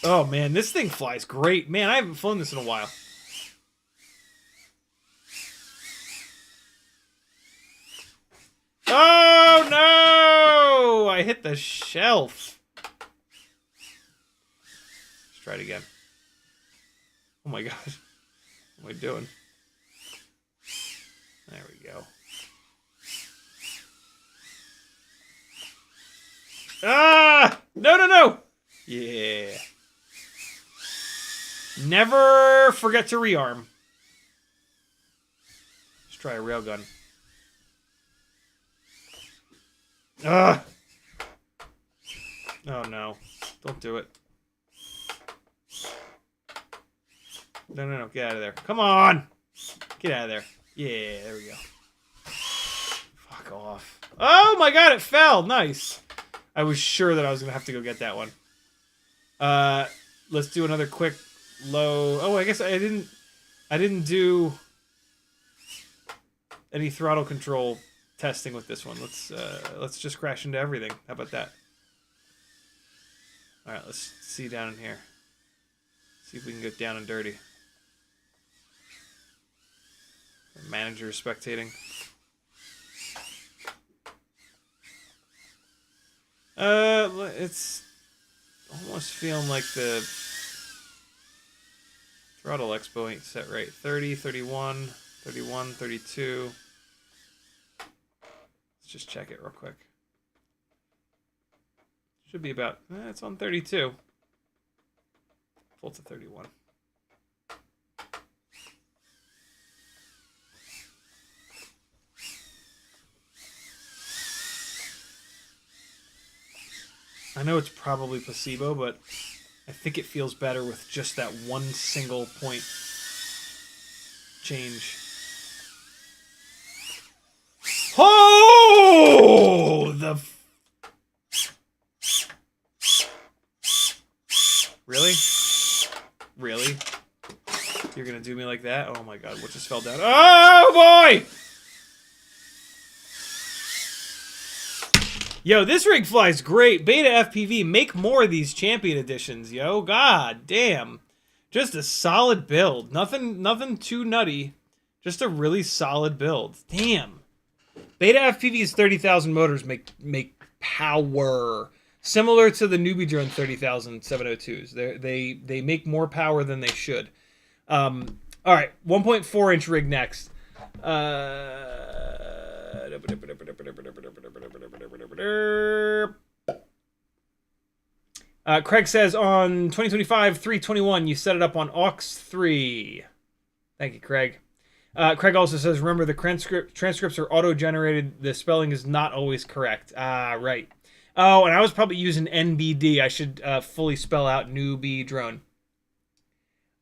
Oh, man. This thing flies great. Man, I haven't flown this in a while. Oh, no! I hit the shelf. Let's try it again. Oh, my God. What am I doing? There we go. Ah! No! Yeah. Never forget to rearm. Let's try a railgun. Ah! Oh no. Don't do it. No. Get out of there. Come on! Get out of there. Yeah, there we go. Fuck off. Oh my God, it fell! Nice. I was sure that I was going to have to go get that one. Let's do another quick low. Oh, I guess I didn't do any throttle control testing with this one. Let's just crash into everything. How about that? All right, let's see down in here. See if we can get down and dirty. The manager is spectating. almost feeling like the throttle expo ain't set right. 30, 31, 31, 32. Let's just check it real quick. Should be about, it's on 32. Full to 31. I know it's probably placebo, but I think it feels better with just that one single point change. Oh! Really? Really? You're gonna do me like that? Oh my god, what just fell down? Oh boy! Yo, this rig flies great. BetaFPV, make more of these champion editions, yo. God damn. Just a solid build. Nothing too nutty. Just a really solid build. Damn. BetaFPV's 30,000 motors make power. Similar to the newbie drone 30,000 702s. They make more power than they should. All right, 1.4 inch rig next. Craig says on 2025 321 you set it up on aux 3. Thank you, Craig. Craig also says remember the transcripts are auto generated. The spelling is not always correct. Right. Oh, and I was probably using NBD. I should fully spell out newbie drone.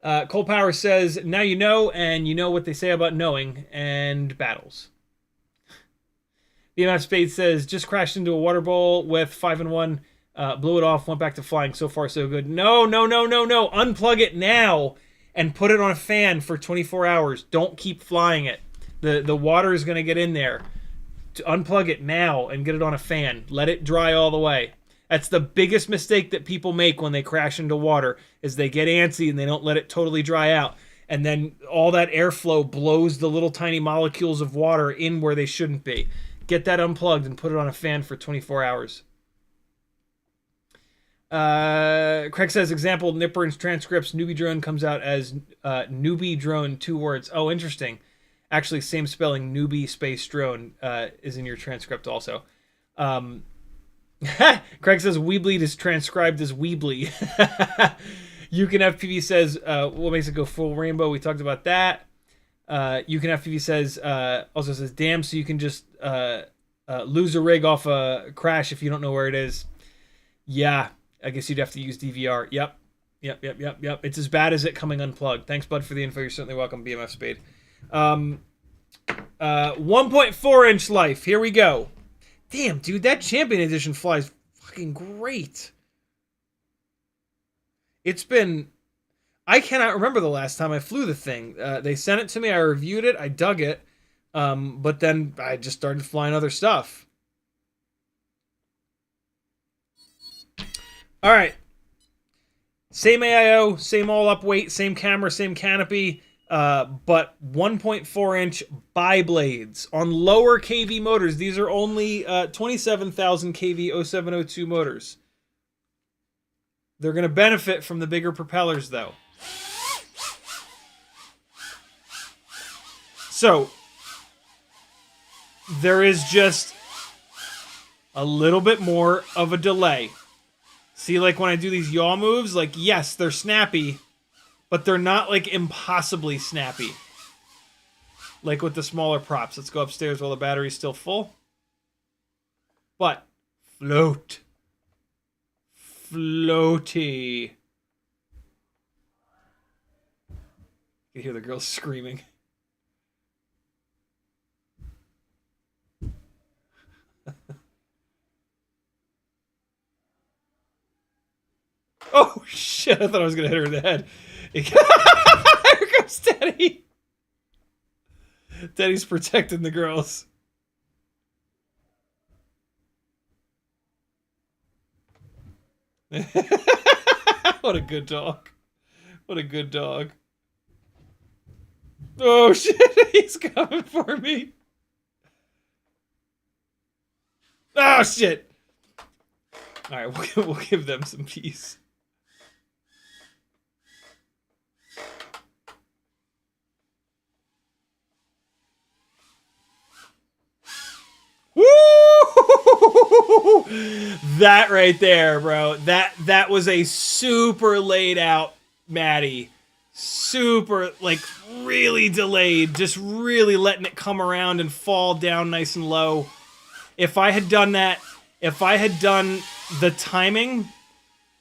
Cole Power says now you know, and you know what they say about knowing and battles. BMF Spade says, just crashed into a water bowl with 5-in-1, blew it off, went back to flying. So far, so good. No. Unplug it now and put it on a fan for 24 hours. Don't keep flying it. The water is going to get in there. To unplug it now and get it on a fan. Let it dry all the way. That's the biggest mistake that people make when they crash into water, is they get antsy and they don't let it totally dry out. And then all that airflow blows the little tiny molecules of water in where they shouldn't be. Get that unplugged and put it on a fan for 24 hours. Craig says, example, Nipper and transcripts, newbie drone comes out as newbie drone, 2 words. Oh, interesting. Actually, same spelling, newbie space drone is in your transcript also. Craig says, WeBleed is transcribed as WeBleed. UCanFPV says, what makes it go full rainbow? We talked about that. UCanFPV says, also says, damn, so you can just lose a rig off a crash if you don't know where it is. Yeah, I guess you'd have to use DVR. Yep. It's as bad as it coming unplugged. Thanks, bud, for the info. You're certainly welcome, BMF Spade. 1.4 inch life. Here we go. Damn, dude, that Champion Edition flies fucking great. It's been... I cannot remember the last time I flew the thing. They sent it to me. I reviewed it. I dug it. But then I just started flying other stuff. All right. Same AIO, same all-up weight, same camera, same canopy, but 1.4 inch biblades on lower kV motors. These are only 27,000 kV 0702 motors. They're going to benefit from the bigger propellers, though. So, there is just a little bit more of a delay. See, like when I do these yaw moves, like, yes, they're snappy, but they're not, like, impossibly snappy. Like with the smaller props. Let's go upstairs while the battery's still full. But, float. Floaty. You can hear the girls screaming. Oh shit, I thought I was gonna hit her in the head. Here comes Teddy. Teddy's protecting the girls. What a good dog. What a good dog. Oh shit, he's coming for me. Oh shit. All right, we'll give them some peace. Woo! That right there, bro. That was a super laid out Maddie. Super, like, really delayed. Just really letting it come around and fall down nice and low. If I had done that, if I had done the timing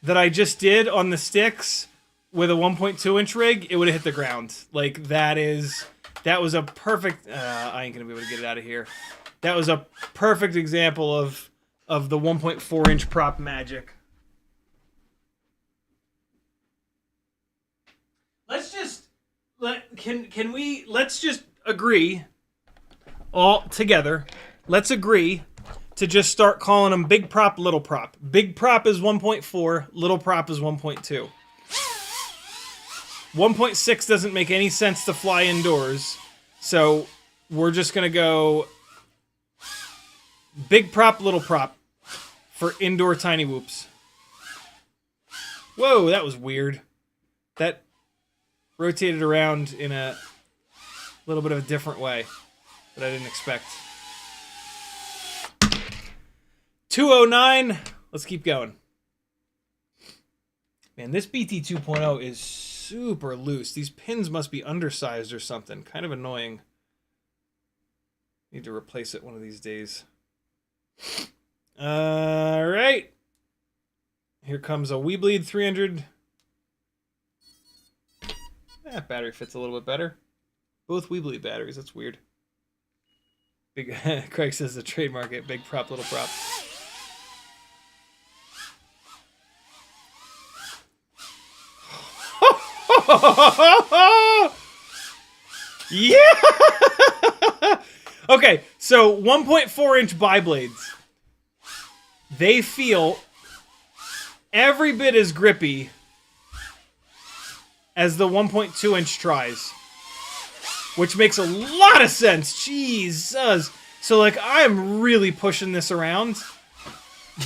that I just did on the sticks with a 1.2 inch rig, it would have hit the ground. Like, that was a perfect, I ain't gonna be able to get it out of here. That was a perfect example of the 1.4 inch prop magic. Let's just let's just agree all together. Let's agree to just start calling them big prop, little prop. Big prop is 1.4, little prop is 1.2. 1.6 doesn't make any sense to fly indoors, so we're just gonna go big prop, little prop for indoor tiny whoops. Whoa, that was weird. That rotated around in a little bit of a different way that I didn't expect. 209. Let's keep going. Man, this BT 2.0 is super loose. These pins must be undersized or something. Kind of annoying. Need to replace it one of these days. Alright. Here comes a WeBleed 300. That battery fits a little bit better. Both WeBleed batteries, that's weird. Big Craig says the trademark it, big prop, little prop. Yeah! Okay, so 1.4 inch biblades. They feel every bit as grippy as the 1.2 inch tries. Which makes a lot of sense. Jesus. So, like, I'm really pushing this around.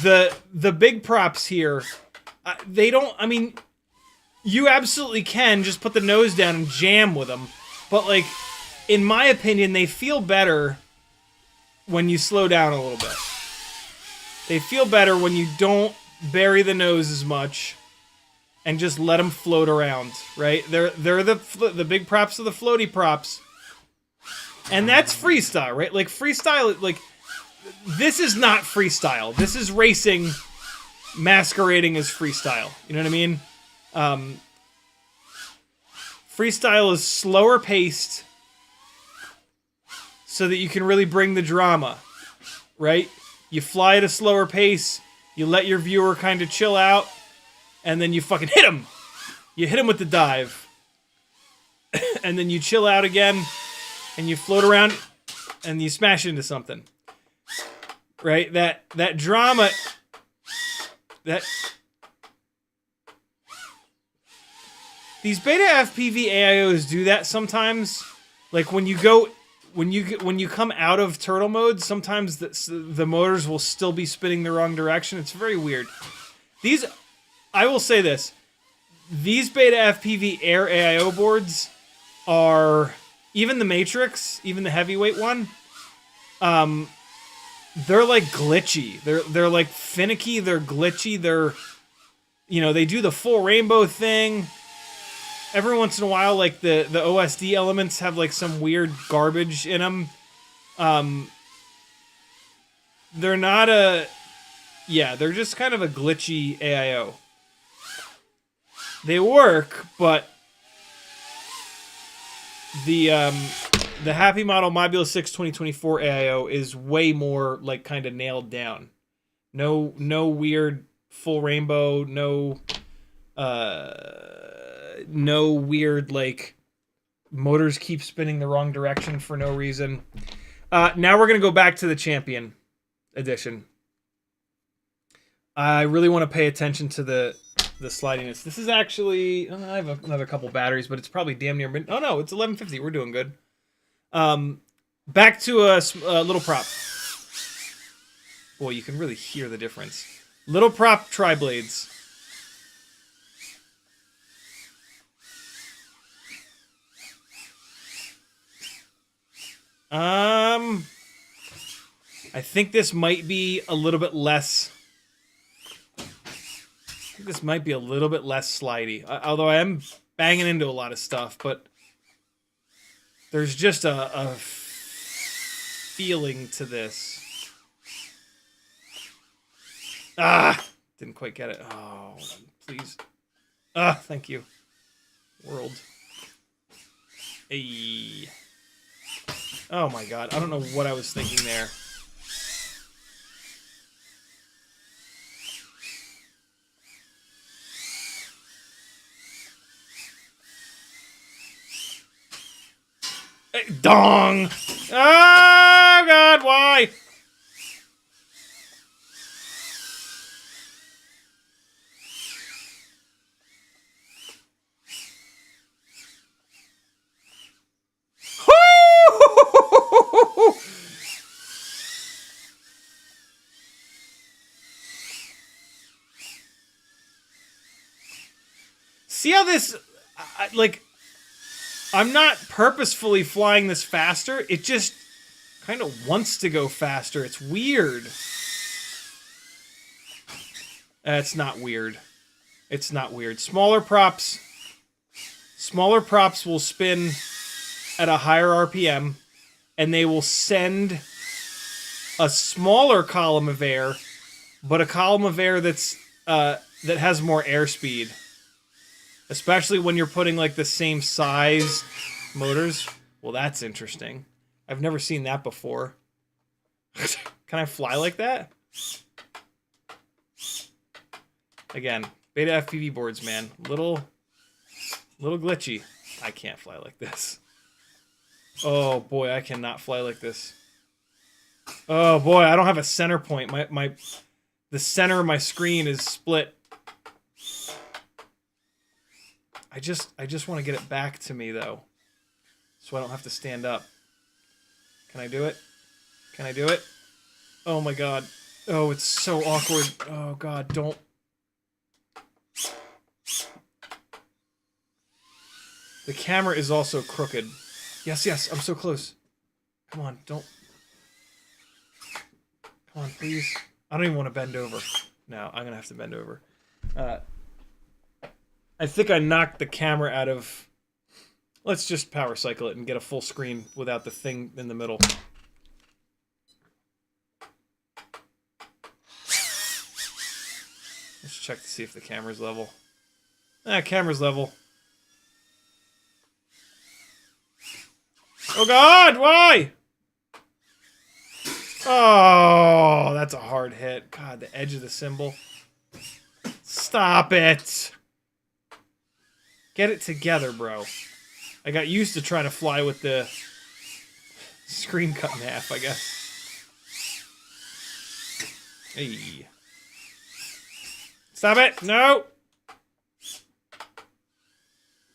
The big props here, they don't, I mean, you absolutely can just put the nose down and jam with them. But, like, in my opinion, they feel better when you slow down a little bit. They feel better when you don't bury the nose as much and just let them float around, right? They're the big props are the floaty props. And that's freestyle, right? Like, freestyle, like, this is not freestyle. This is racing masquerading as freestyle. You know what I mean? Freestyle is slower paced so that you can really bring the drama, right? You fly at a slower pace, you let your viewer kind of chill out, and then you fucking hit him. You hit him with the dive. And then you chill out again, and you float around, and you smash into something. Right? That drama... These BetaFPV AIOs do that sometimes. Like, when you come out of turtle mode, sometimes the motors will still be spinning the wrong direction. It's very weird. I will say this. These BetaFPV Air AIO boards are, even the Matrix, even the heavyweight one, they're like glitchy. They're like finicky, they're glitchy, they're, you know, they do the full rainbow thing. Every once in a while, like, the OSD elements have, like, some weird garbage in them. They're not a... Yeah, they're just kind of a glitchy AIO. They work, but... The Happy Model Mobula 6 2024 AIO is way more, like, kind of nailed down. No weird full rainbow, no weird, like, motors keep spinning the wrong direction for no reason. Now we're going to go back to the Champion edition. I really want to pay attention to the slidiness. This is actually... I have another couple batteries, but it's probably damn near... Oh, no, it's 1150. We're doing good. Back to a little prop. Boy, you can really hear the difference. Little prop tri-blades. I think this might be a little bit less. This might be a little bit less slidey. Although I am banging into a lot of stuff, but there's just a feeling to this. Ah! Didn't quite get it. Oh, please. Ah, thank you. World. Hey. Oh my god, I don't know what I was thinking there. Hey, dong! Oh god, why? See how this, like, I'm not purposefully flying this faster. It just kind of wants to go faster. It's weird. It's not weird. It's not weird. Smaller props will spin at a higher RPM, and they will send a smaller column of air, but a column of air that's that has more airspeed. Especially when you're putting like the same size motors. Well, that's interesting. I've never seen that before. Can I fly like that? Again, BetaFPV boards, man. Little glitchy. I can't fly like this. Oh boy, I cannot fly like this. Oh boy, I don't have a center point. The center of my screen is split. I just want to get it back to me though, so I don't have to stand up. Can I do it? Can I do it? Oh my god. Oh, it's so awkward. Oh god, don't. The camera is also crooked. Yes, yes, I'm so close. Come on, don't. Come on, please. I don't even want to bend over. No, I'm gonna have to bend over. I think I knocked the camera out of... Let's just power cycle it and get a full screen without the thing in the middle. Let's check to see if the camera's level. Camera's level. Oh god, why? Oh, that's a hard hit. God, the edge of the cymbal. Stop it! Get it together, bro. I got used to trying to fly with the screen cut in half, I guess. Hey. Stop it! No!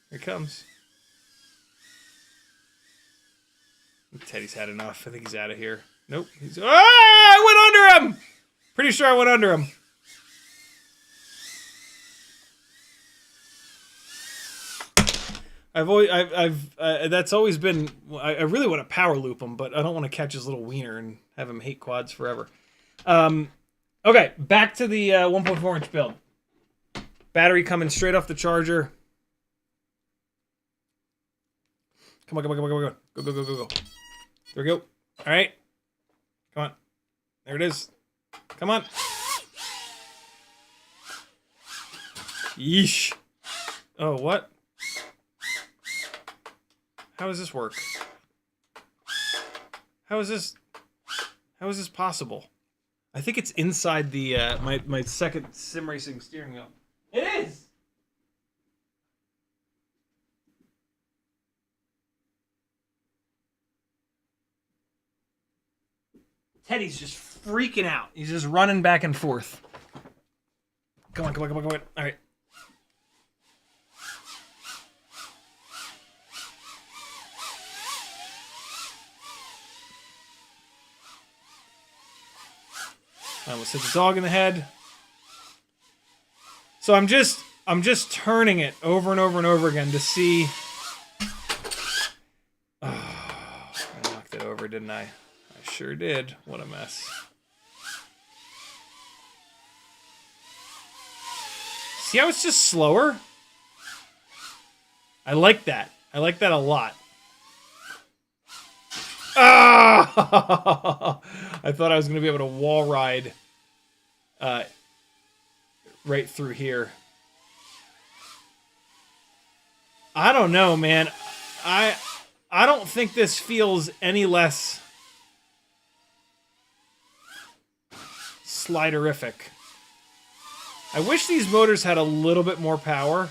Here it comes. Teddy's had enough. I think he's out of here. Nope. He's... Ah! I went under him! Pretty sure I went under him. That's always been, I really want to power loop him, but I don't want to catch his little wiener and have him hate quads forever. Okay, back to the 1.4 inch build. Battery coming straight off the charger. Come on, come on, come on, come on, go, go, go, go, go. There we go. All right. Come on. There it is. Come on. Yeesh. Oh, what? How does this work? How is this possible? I think it's inside the my second sim racing steering wheel. It is. Teddy's just freaking out. He's just running back and forth. Come on, come on, come on, come on. All right. Let's hit the dog in the head. So I'm just turning it over and over and over again to see. Oh, I knocked it over, didn't I? I sure did. What a mess. See how it's just slower? I like that. I like that a lot. Ah! I thought I was going to be able to wall ride right through here. I don't know, man. I don't think this feels any less sliderific. I wish these motors had a little bit more power.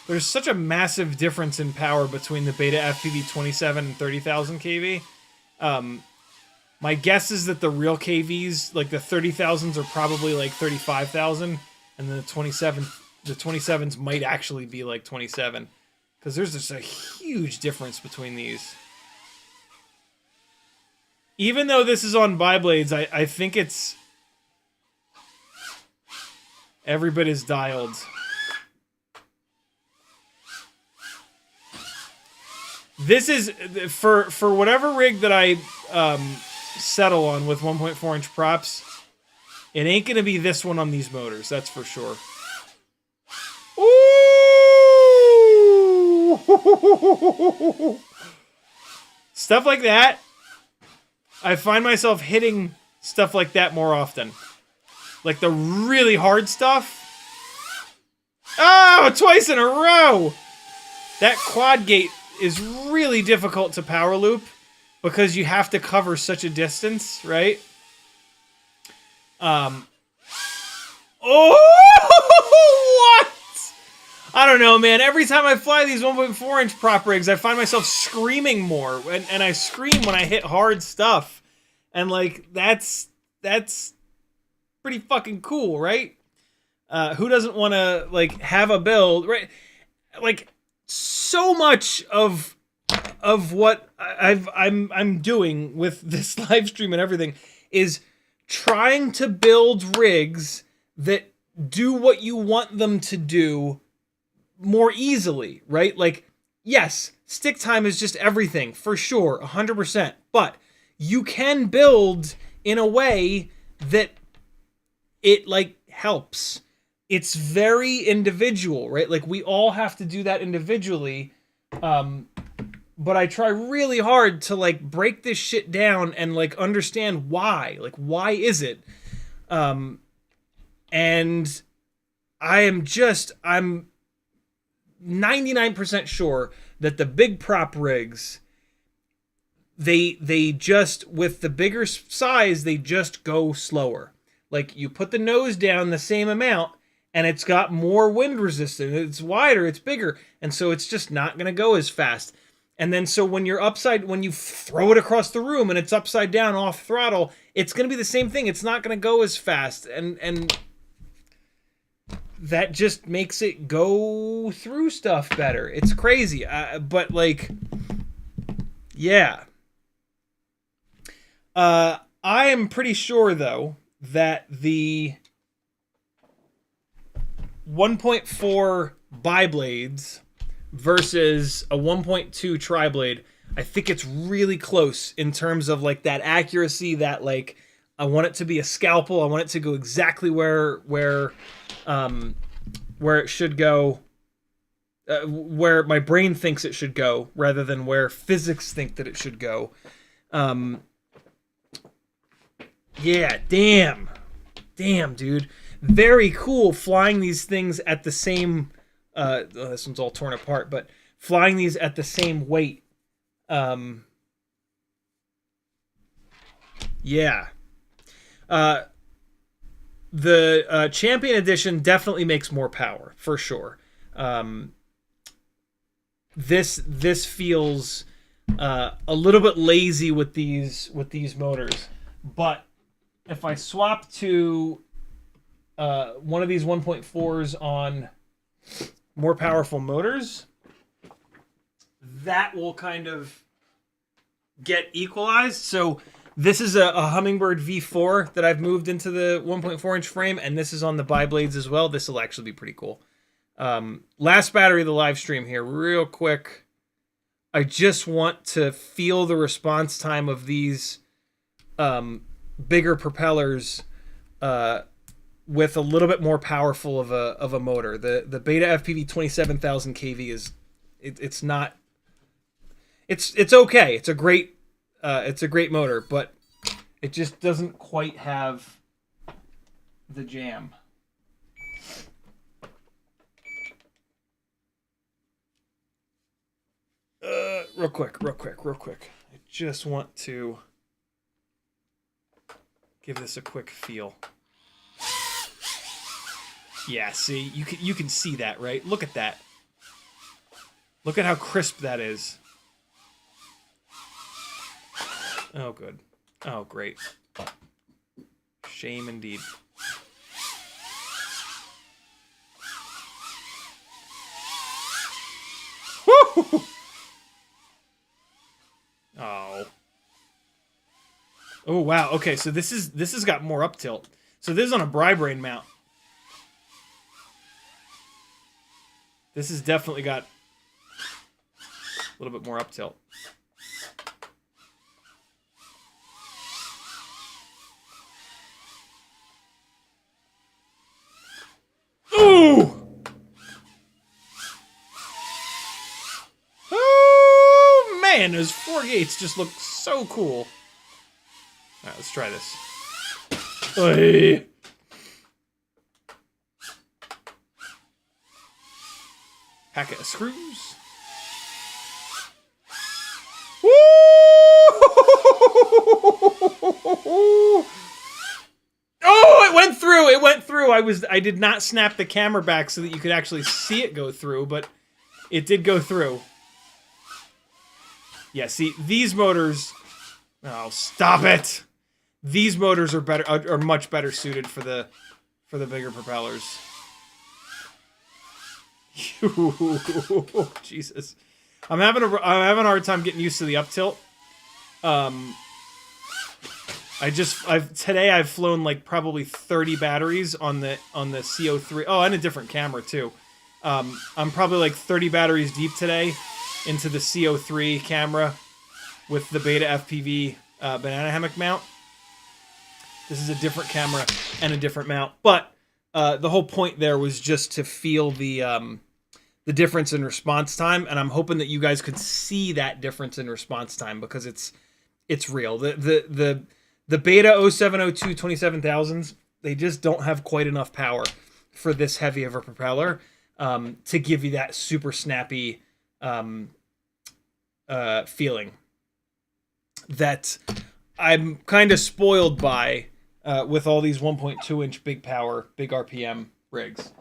There's such a massive difference in power between the BetaFPV 27 and 30,000 kV. My guess is that the real KVs, like the 30,000s, are probably like 35,000, and then the 27s might actually be like 27, because there's just a huge difference between these. Even though this is on biblades, I think it's every bit as dialed. This is for whatever rig that I settle on with 1.4 inch props. It ain't gonna be this one on these motors, that's for sure. Ooh! Stuff like that. I find myself hitting stuff like that more often. Like the really hard stuff. Oh, twice in a row! That quad gate is really difficult to power loop because you have to cover such a distance, right? Oh, what? I don't know, man. Every time I fly these 1.4 inch prop rigs, I find myself screaming more, and I scream when I hit hard stuff, and like that's pretty fucking cool, right? Who doesn't want to like have a build, right? Like so much of what I'm doing with this live stream and everything is trying to build rigs that do what you want them to do more easily, right? Like, yes, stick time is just everything, for sure, 100%. But you can build in a way that it, like, helps. It's very individual, right? Like, we all have to do that individually. But I try really hard to, like, break this shit down and, like, understand why. Like, why is it? And I'm 99% sure that the big prop rigs, they just, with the bigger size, they just go slower. Like, you put the nose down the same amount, and it's got more wind resistance. It's wider, it's bigger, and so it's just not going to go as fast. And then so when you throw it across the room and it's upside down off throttle, it's going to be the same thing. It's not going to go as fast. And that just makes it go through stuff better. It's crazy. But like, yeah. I am pretty sure though that the 1.4 biblades versus a 1.2 tri-blade, I think it's really close in terms of like that accuracy, that like I want it to be a scalpel, I want it to go exactly where it should go, where my brain thinks it should go rather than where physics think that it should go. Yeah, damn dude, very cool flying these things at the same this one's all torn apart, but flying these at the same weight. Yeah. The Champion Edition definitely makes more power, for sure. This feels a little bit lazy with these motors, but if I swap to one of these 1.4s on more powerful motors, that will kind of get equalized. So This is a Hummingbird V4 that I've moved into the 1.4-inch frame, and this is on the biblades as well. This will actually be pretty cool. Last battery of the live stream here, real quick. I just want to feel the response time of these bigger propellers with a little bit more powerful of a motor. The BetaFPV 27,000 kV is it's not. It's okay. It's a great motor, but it just doesn't quite have the jam. Real quick. I just want to give this a quick feel. Yeah, see, you can see that, right? Look at that. Look at how crisp that is. Oh, good. Oh, great. Shame indeed. Woo! Oh. Oh, wow. Okay, so this has got more up tilt. So this is on a Brain mount. This has definitely got a little bit more up tilt. Ooh! Oh, man, those 4 gates just look so cool. All right, let's try this. Oy. Packet of screws. Woo! Oh, it went through. It went through. I did not snap the camera back so that you could actually see it go through, but it did go through. Yeah, see, these motors. Oh, stop it. These motors are much better suited for the bigger propellers. Jesus, I'm having a hard time getting used to the up tilt. Today I've flown like probably 30 batteries on the CO3. Oh, and a different camera too. I'm probably like 30 batteries deep today into the CO3 camera with the BetaFPV banana hammock mount. This is a different camera and a different mount, but the whole point there was just to feel the difference in response time, and I'm hoping that you guys could see that difference in response time because it's real. The Beta 0702 27000s, they just don't have quite enough power for this heavy of a propeller to give you that super snappy feeling that I'm kind of spoiled by with all these 1.2-inch big power, big RPM rigs.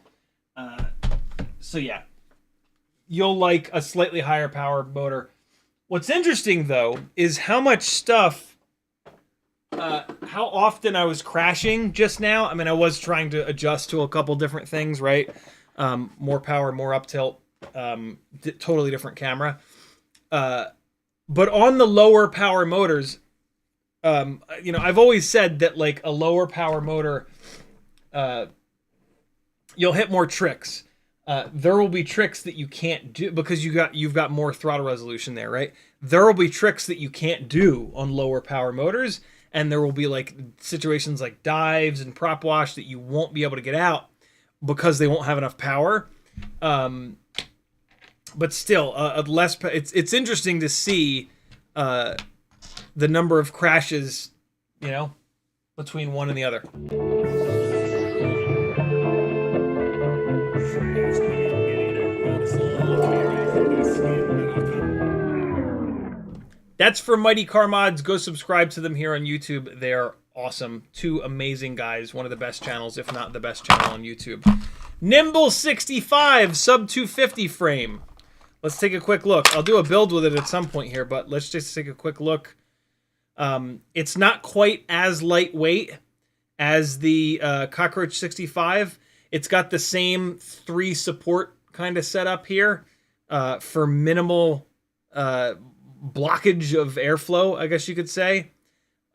So yeah, you'll like a slightly higher power motor. What's interesting though is how much stuff, how often I was crashing just now. I mean, I was trying to adjust to a couple different things, right? More power, more up tilt, totally different camera. But on the lower power motors, you know, I've always said that like a lower power motor, you'll hit more tricks. There will be tricks that you can't do because you've got more throttle resolution there, right? There will be tricks that you can't do on lower power motors, and there will be like situations like dives and prop wash that you won't be able to get out because they won't have enough power. But still, it's interesting to see the number of crashes, you know, between one and the other. That's for Mighty Car Mods. Go subscribe to them here on YouTube. They're awesome. Two amazing guys. One of the best channels, if not the best channel on YouTube. Nimble 65 sub 250 frame. Let's take a quick look. I'll do a build with it at some point here, but let's just take a quick look. It's not quite as lightweight as the Cockroach 65. It's got the same 3 support kind of setup here for minimal blockage of airflow, I guess you could say.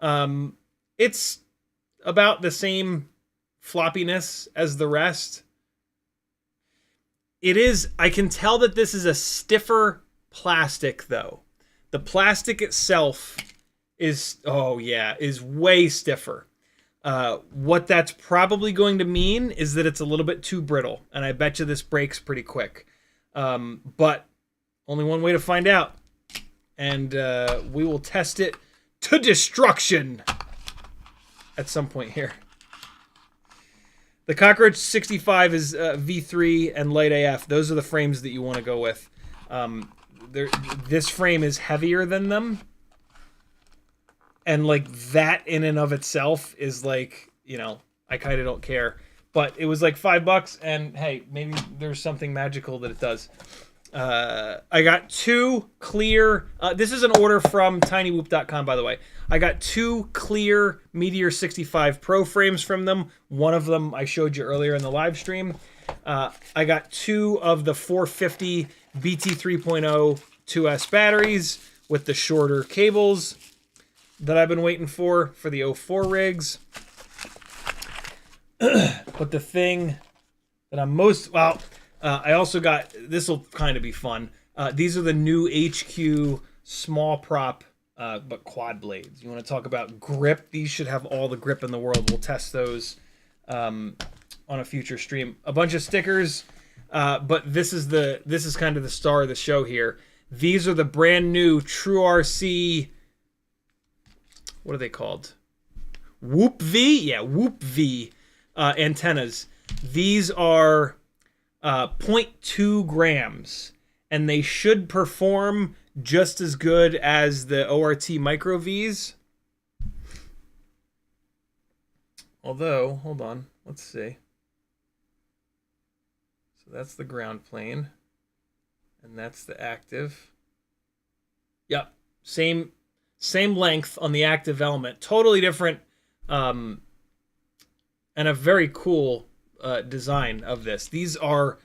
It's about the same floppiness as the rest. It is, I can tell that this is a stiffer plastic though. The plastic itself is, oh yeah, is way stiffer. What that's probably going to mean is that it's a little bit too brittle, and I bet you this breaks pretty quick. But only one way to find out, and we will test it to destruction at some point here. The Cockroach 65 is V3 and light AF. Those are the frames that you want to go with. This frame is heavier than them. And like that in and of itself is like, you know, I kind of don't care. But it was like $5, and hey, maybe there's something magical that it does. I got 2 clear, this is an order from tinywhoop.com, by the way. I got 2 clear Meteor 65 Pro frames from them. One of them I showed you earlier in the live stream. I got 2 of the 450 BT 3.0 2S batteries with the shorter cables that I've been waiting for the 04 rigs. But the thing that I'm most, well, I also got, this will kind of be fun. These are the new HQ small prop, but quad blades. You want to talk about grip? These should have all the grip in the world. We'll test those on a future stream. A bunch of stickers, but this is kind of the star of the show here. These are the brand new True RC. What are they called? Whoop V? Yeah, Whoop V antennas. These are 0.2 grams, and they should perform just as good as the ORT Micro Vs. Although, hold on, let's see. So that's the ground plane, and that's the active. Yep, same length on the active element. Totally different, and a very cool design of this. These are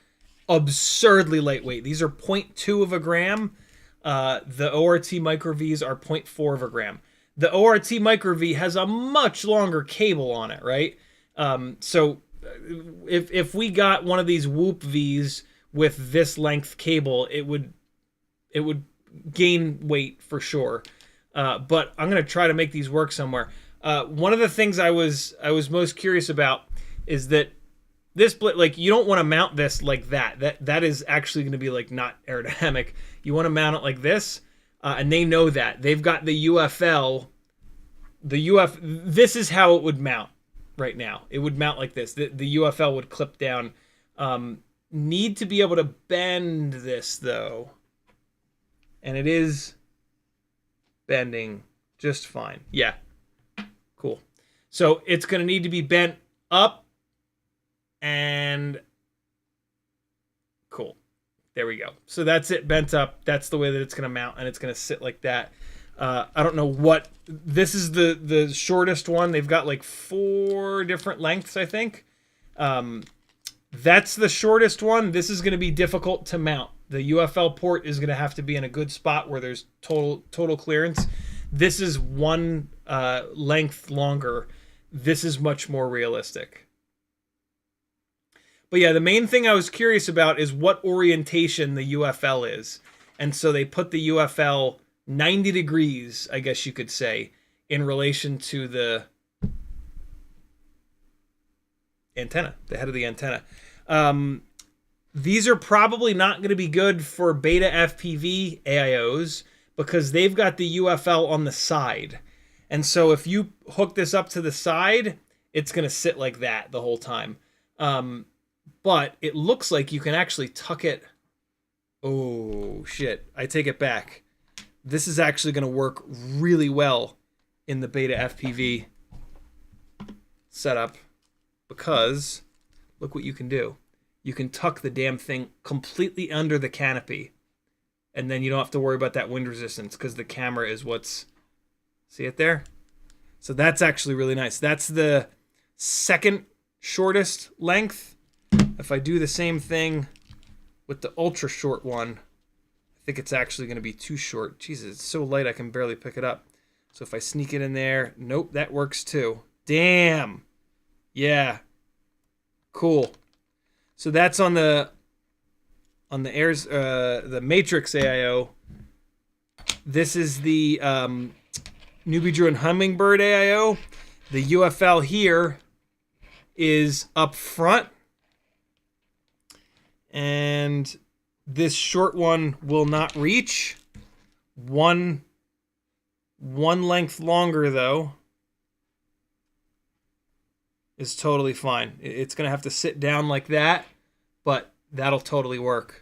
absurdly lightweight. These are 0.2 of a gram. The ORT Micro Vs are 0.4 of a gram. The ORT Micro V has a much longer cable on it, right? So if we got one of these Whoop Vs with this length cable, it would gain weight for sure. But I'm gonna try to make these work somewhere. One of the things I was most curious about is that this, like, you don't want to mount this like that. That is actually going to be like not aerodynamic. You want to mount it like this, and they know that. They've got the UFL. This is how it would mount right now. It would mount like this. The UFL would clip down. Need to be able to bend this though, and it is bending just fine. Yeah, cool. So it's going to need to be bent up. And cool. There we go. So that's it, bent up. That's the way that it's going to mount, and it's going to sit like that. I don't know what, this is the shortest one. They've got like 4 different lengths, I think. That's the shortest one. This is going to be difficult to mount. The UFL port is going to have to be in a good spot where there's total clearance. This is one length longer. This is much more realistic. But yeah, the main thing I was curious about is what orientation the UFL is. And so they put the UFL 90 degrees, I guess you could say, in relation to the antenna, the head of the antenna. These are probably not going to be good for BetaFPV AIOs because they've got the UFL on the side. And so if you hook this up to the side, it's going to sit like that the whole time. But it looks like you can actually tuck it. Oh, shit. I take it back. This is actually going to work really well in the BetaFPV setup because look what you can do. You can tuck the damn thing completely under the canopy, and then you don't have to worry about that wind resistance because the camera is what's... See it there? So that's actually really nice. That's the second shortest length. If I do the same thing with the ultra short one, I think it's actually going to be too short. Jesus, it's so light I can barely pick it up. So if I sneak it in there, nope, that works too. Damn. Yeah. Cool. So that's on the Matrix AIO. This is the Newbie Drew and Hummingbird AIO. The UFL here is up front. And this short one will not reach. One length longer, though, is totally fine. It's going to have to sit down like that, but that'll totally work.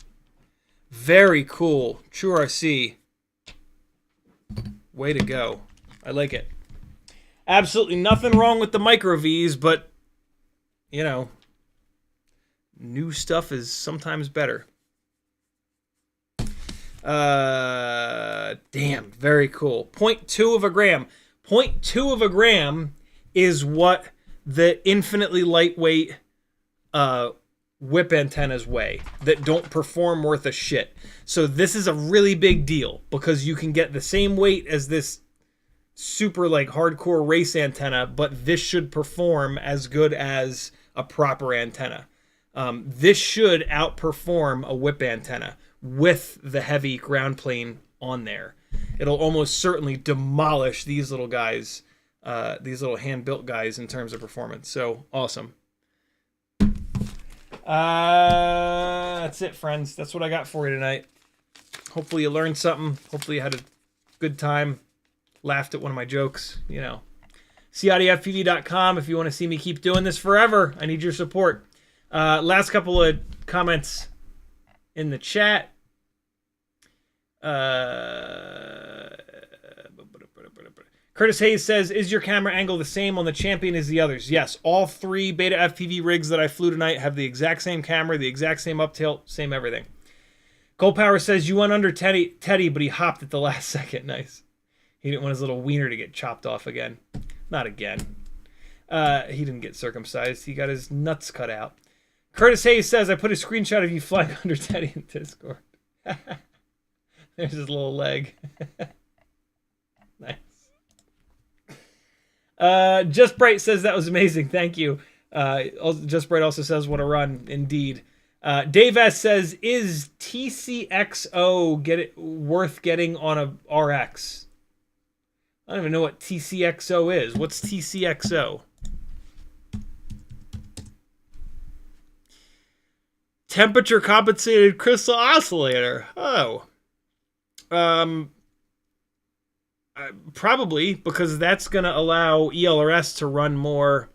Very cool. True RC. Way to go. I like it. Absolutely nothing wrong with the micro Vs, but, you know, new stuff is sometimes better. Damn, very cool. 0.2 of a gram. 0.2 of a gram is what the infinitely lightweight whip antennas weigh that don't perform worth a shit. So this is a really big deal because you can get the same weight as this super like hardcore race antenna, but this should perform as good as a proper antenna. This should outperform a whip antenna with the heavy ground plane on there. It'll almost certainly demolish these little guys, these little hand-built guys in terms of performance. So awesome. That's it, friends. That's what I got for you tonight. Hopefully you learned something. Hopefully you had a good time. Laughed at one of my jokes, you know. CiottiFPV.com if you want to see me keep doing this forever. I need your support. Last couple of comments in the chat. Curtis Hayes says, is your camera angle the same on the Champion as the others? Yes, all 3 BetaFPV rigs that I flew tonight have the exact same camera, the exact same up tilt, same everything. Gold Power says, you went under Teddy, but he hopped at the last second. Nice. He didn't want his little wiener to get chopped off again. Not again. He didn't get circumcised. He got his nuts cut out. Curtis Hayes says, I put a screenshot of you flying under Teddy in Discord. There's his little leg. Nice. Just Bright says that was amazing. Thank you. Just Bright also says, what a run. Indeed. Dave S says, is TCXO worth getting on a RX? I don't even know what TCXO is. What's TCXO? Temperature compensated crystal oscillator. Oh. Probably, because that's going to allow ELRS to run more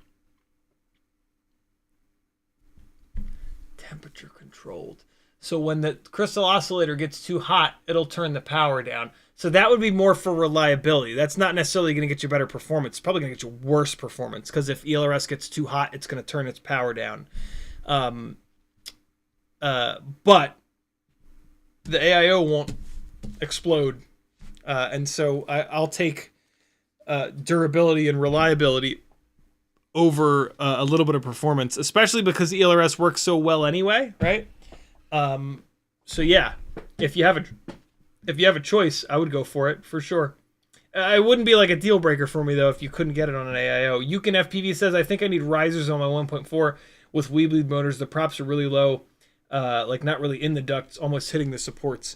temperature controlled. So when the crystal oscillator gets too hot, it'll turn the power down. So that would be more for reliability. That's not necessarily going to get you better performance. It's probably going to get you worse performance, because if ELRS gets too hot, it's going to turn its power down. But the AIO won't explode. And so I'll take durability and reliability over a little bit of performance, especially because ELRS works so well anyway, right? So yeah, if you have a choice, I would go for it for sure. It wouldn't be like a deal breaker for me though if you couldn't get it on an AIO. Yukin FPV says, I think I need risers on my 1.4 with WeBleed motors. The props are really low, like not really in the ducts, almost hitting the supports.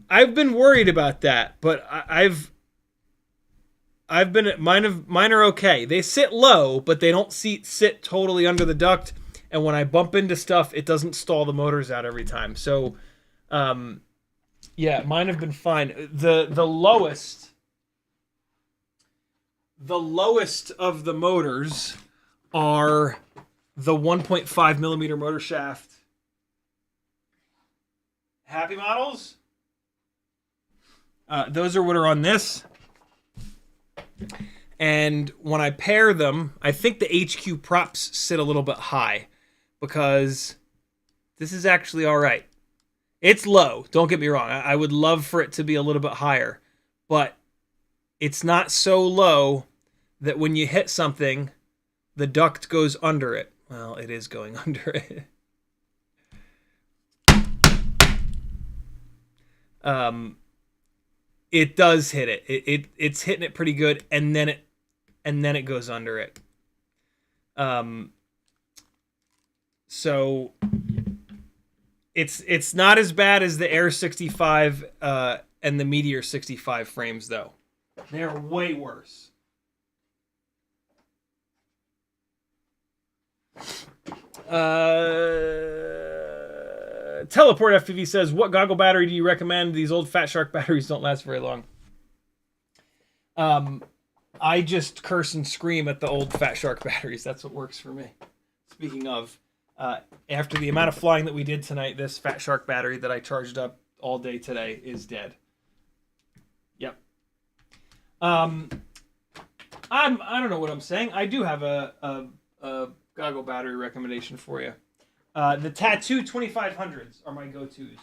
I've been worried about that, but I've been mine are okay. They sit low, but they don't sit totally under the duct. And when I bump into stuff, it doesn't stall the motors out every time. So, yeah, mine have been fine. The lowest of the motors are the 1.5 millimeter motor shaft. Happy models. Those are what are on this. And when I pair them, I think the HQ props sit a little bit high because this is actually all right. It's low, don't get me wrong. I would love for it to be a little bit higher, but it's not so low that when you hit something, the duct goes under it. Well, it is going under it. It does hit it. It's hitting it pretty good, and then it goes under it. So it's not as bad as the Air 65 and the Meteor 65 frames, though. They're way worse. Teleport FPV says, what goggle battery do you recommend? These old Fat Shark batteries don't last very long. I just curse and scream at the old Fat Shark batteries. That's what works for me. Speaking of, after the amount of flying that we did tonight, this Fat Shark battery that I charged up all day today is dead. Yep. I don't know what I'm saying. I do have a goggle battery recommendation for you. The Tattoo 2500s are my go-tos.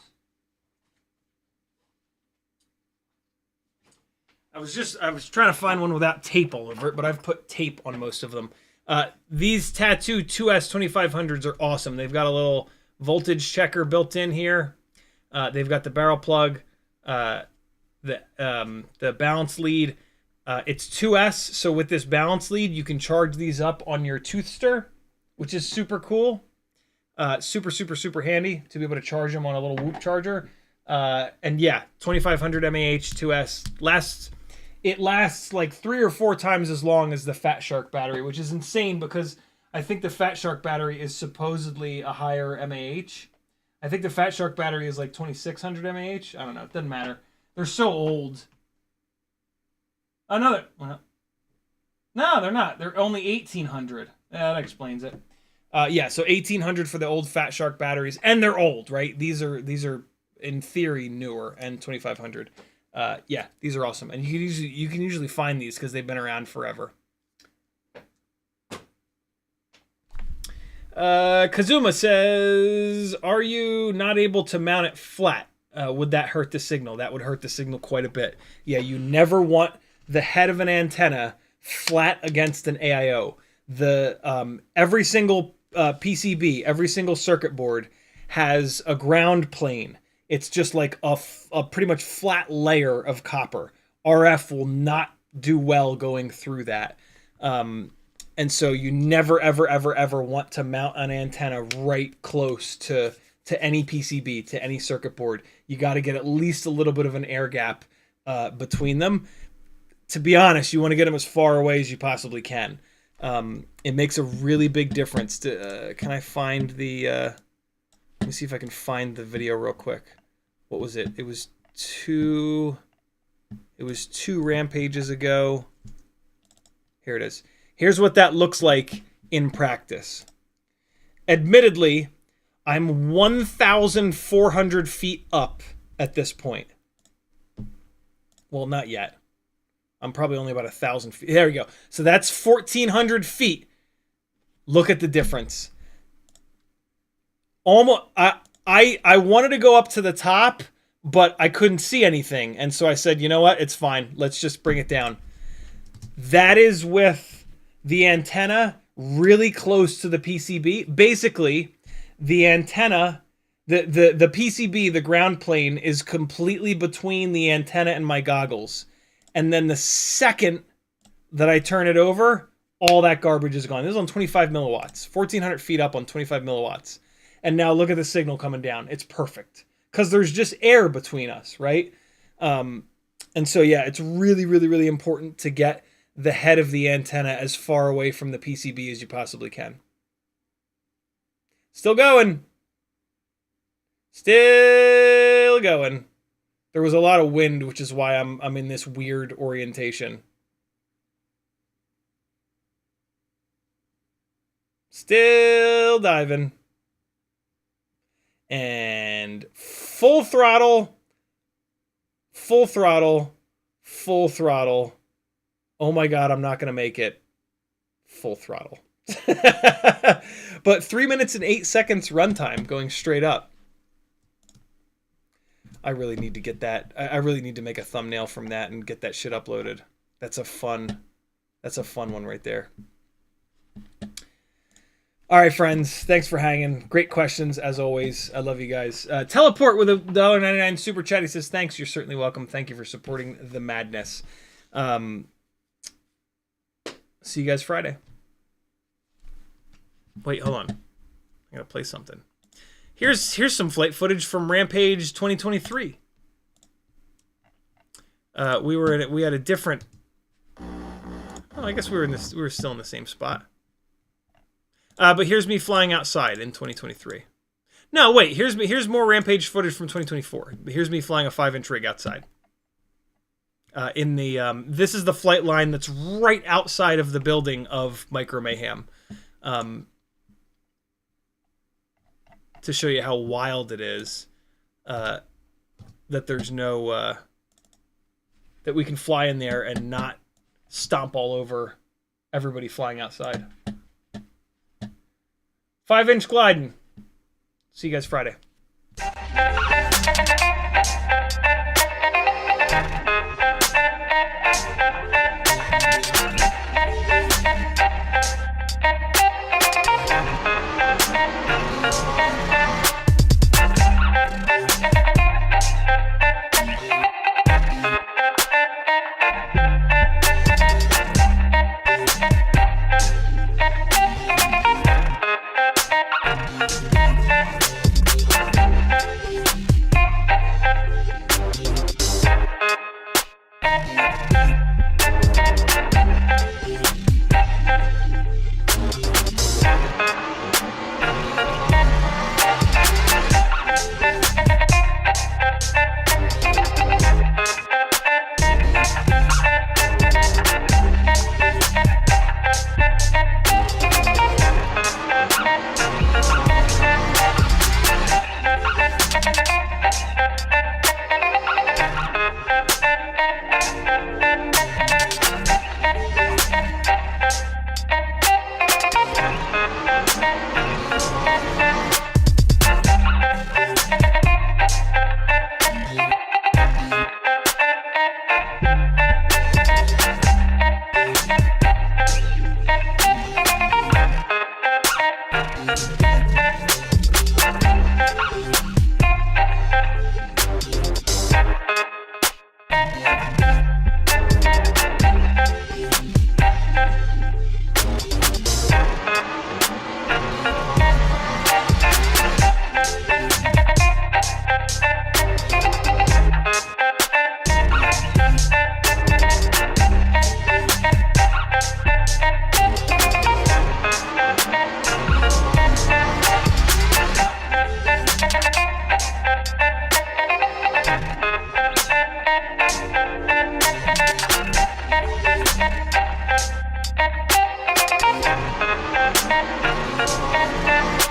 I was trying to find one without tape all over it, but I've put tape on most of them. These Tattoo 2S 2500s are awesome. They've got a little voltage checker built in here. They've got the barrel plug, the balance lead. It's 2S, so with this balance lead, you can charge these up on your tooth stir, which is super cool. Super, super, super handy to be able to charge them on a little Whoop charger. And yeah, 2500 mAh 2S lasts like 3 or 4 times as long as the Fat Shark battery, which is insane because I think the Fat Shark battery is supposedly a higher mAh. I think the Fat Shark battery is like 2600 mAh. I don't know. It doesn't matter. They're so old. No, they're not. They're only 1800. That explains it. Yeah, so 1800 for the old Fat Shark batteries, and they're old, right? These are in theory newer, and 2500. Yeah, these are awesome, and you can usually find these because they've been around forever. Kazuma says, "Are you not able to mount it flat? Would that hurt the signal? That would hurt the signal quite a bit. Yeah, you never want the head of an antenna flat against an AIO. The every single PCB, every single circuit board has a ground plane. It's just like a pretty much flat layer of copper. RF will not do well going through that. And so you never, ever, ever, ever want to mount an antenna right close to any PCB, to any circuit board. You got to get at least a little bit of an air gap between them. To be honest, you want to get them as far away as you possibly can. It makes a really big difference. Can I find the... let me see if I can find the video real quick. What was it? It was two rampages ago. Here it is. Here's what that looks like in practice. Admittedly, I'm 1,400 feet up at this point. Well, not yet. I'm probably only about 1,000 feet. There we go. So that's 1,400 feet. Look at the difference. Almost, I wanted to go up to the top, but I couldn't see anything. And so I said, you know what? It's fine. Let's just bring it down. That is with the antenna really close to the PCB. Basically, the antenna, the PCB, the ground plane, is completely between the antenna and my goggles. And then the second that I turn it over, all that garbage is gone. This is on 25 milliwatts. 1,400 feet up on 25 milliwatts. And now look at the signal coming down. It's perfect. Because there's just air between us, right? And so, yeah, it's really, really, really important to get the head of the antenna as far away from the PCB as you possibly can. Still going. Still going. There was a lot of wind, which is why I'm in this weird orientation. Still diving. And full throttle. Full throttle. Full throttle. Oh my God, I'm not going to make it. Full throttle. But 3 minutes and 8 seconds runtime going straight up. I really need to get that. I really need to make a thumbnail from that and get that shit uploaded. That's a fun one right there. All right, friends. Thanks for hanging. Great questions, as always. I love you guys. Teleport with a $1.99 super chat. He says, thanks. You're certainly welcome. Thank you for supporting the madness. See you guys Friday. Wait, hold on. I gotta play something. Here's some flight footage from Rampage 2023. We had a different. Oh, I guess we were still in the same spot. But here's me flying outside in 2023. No, wait. Here's more Rampage footage from 2024. Here's me flying a 5-inch rig outside. This is the flight line that's right outside of the building of Micro Mayhem. To show you how wild it is, that there's no that we can fly in there and not stomp all over everybody flying outside. 5-inch gliding. See you guys Friday. Thank you.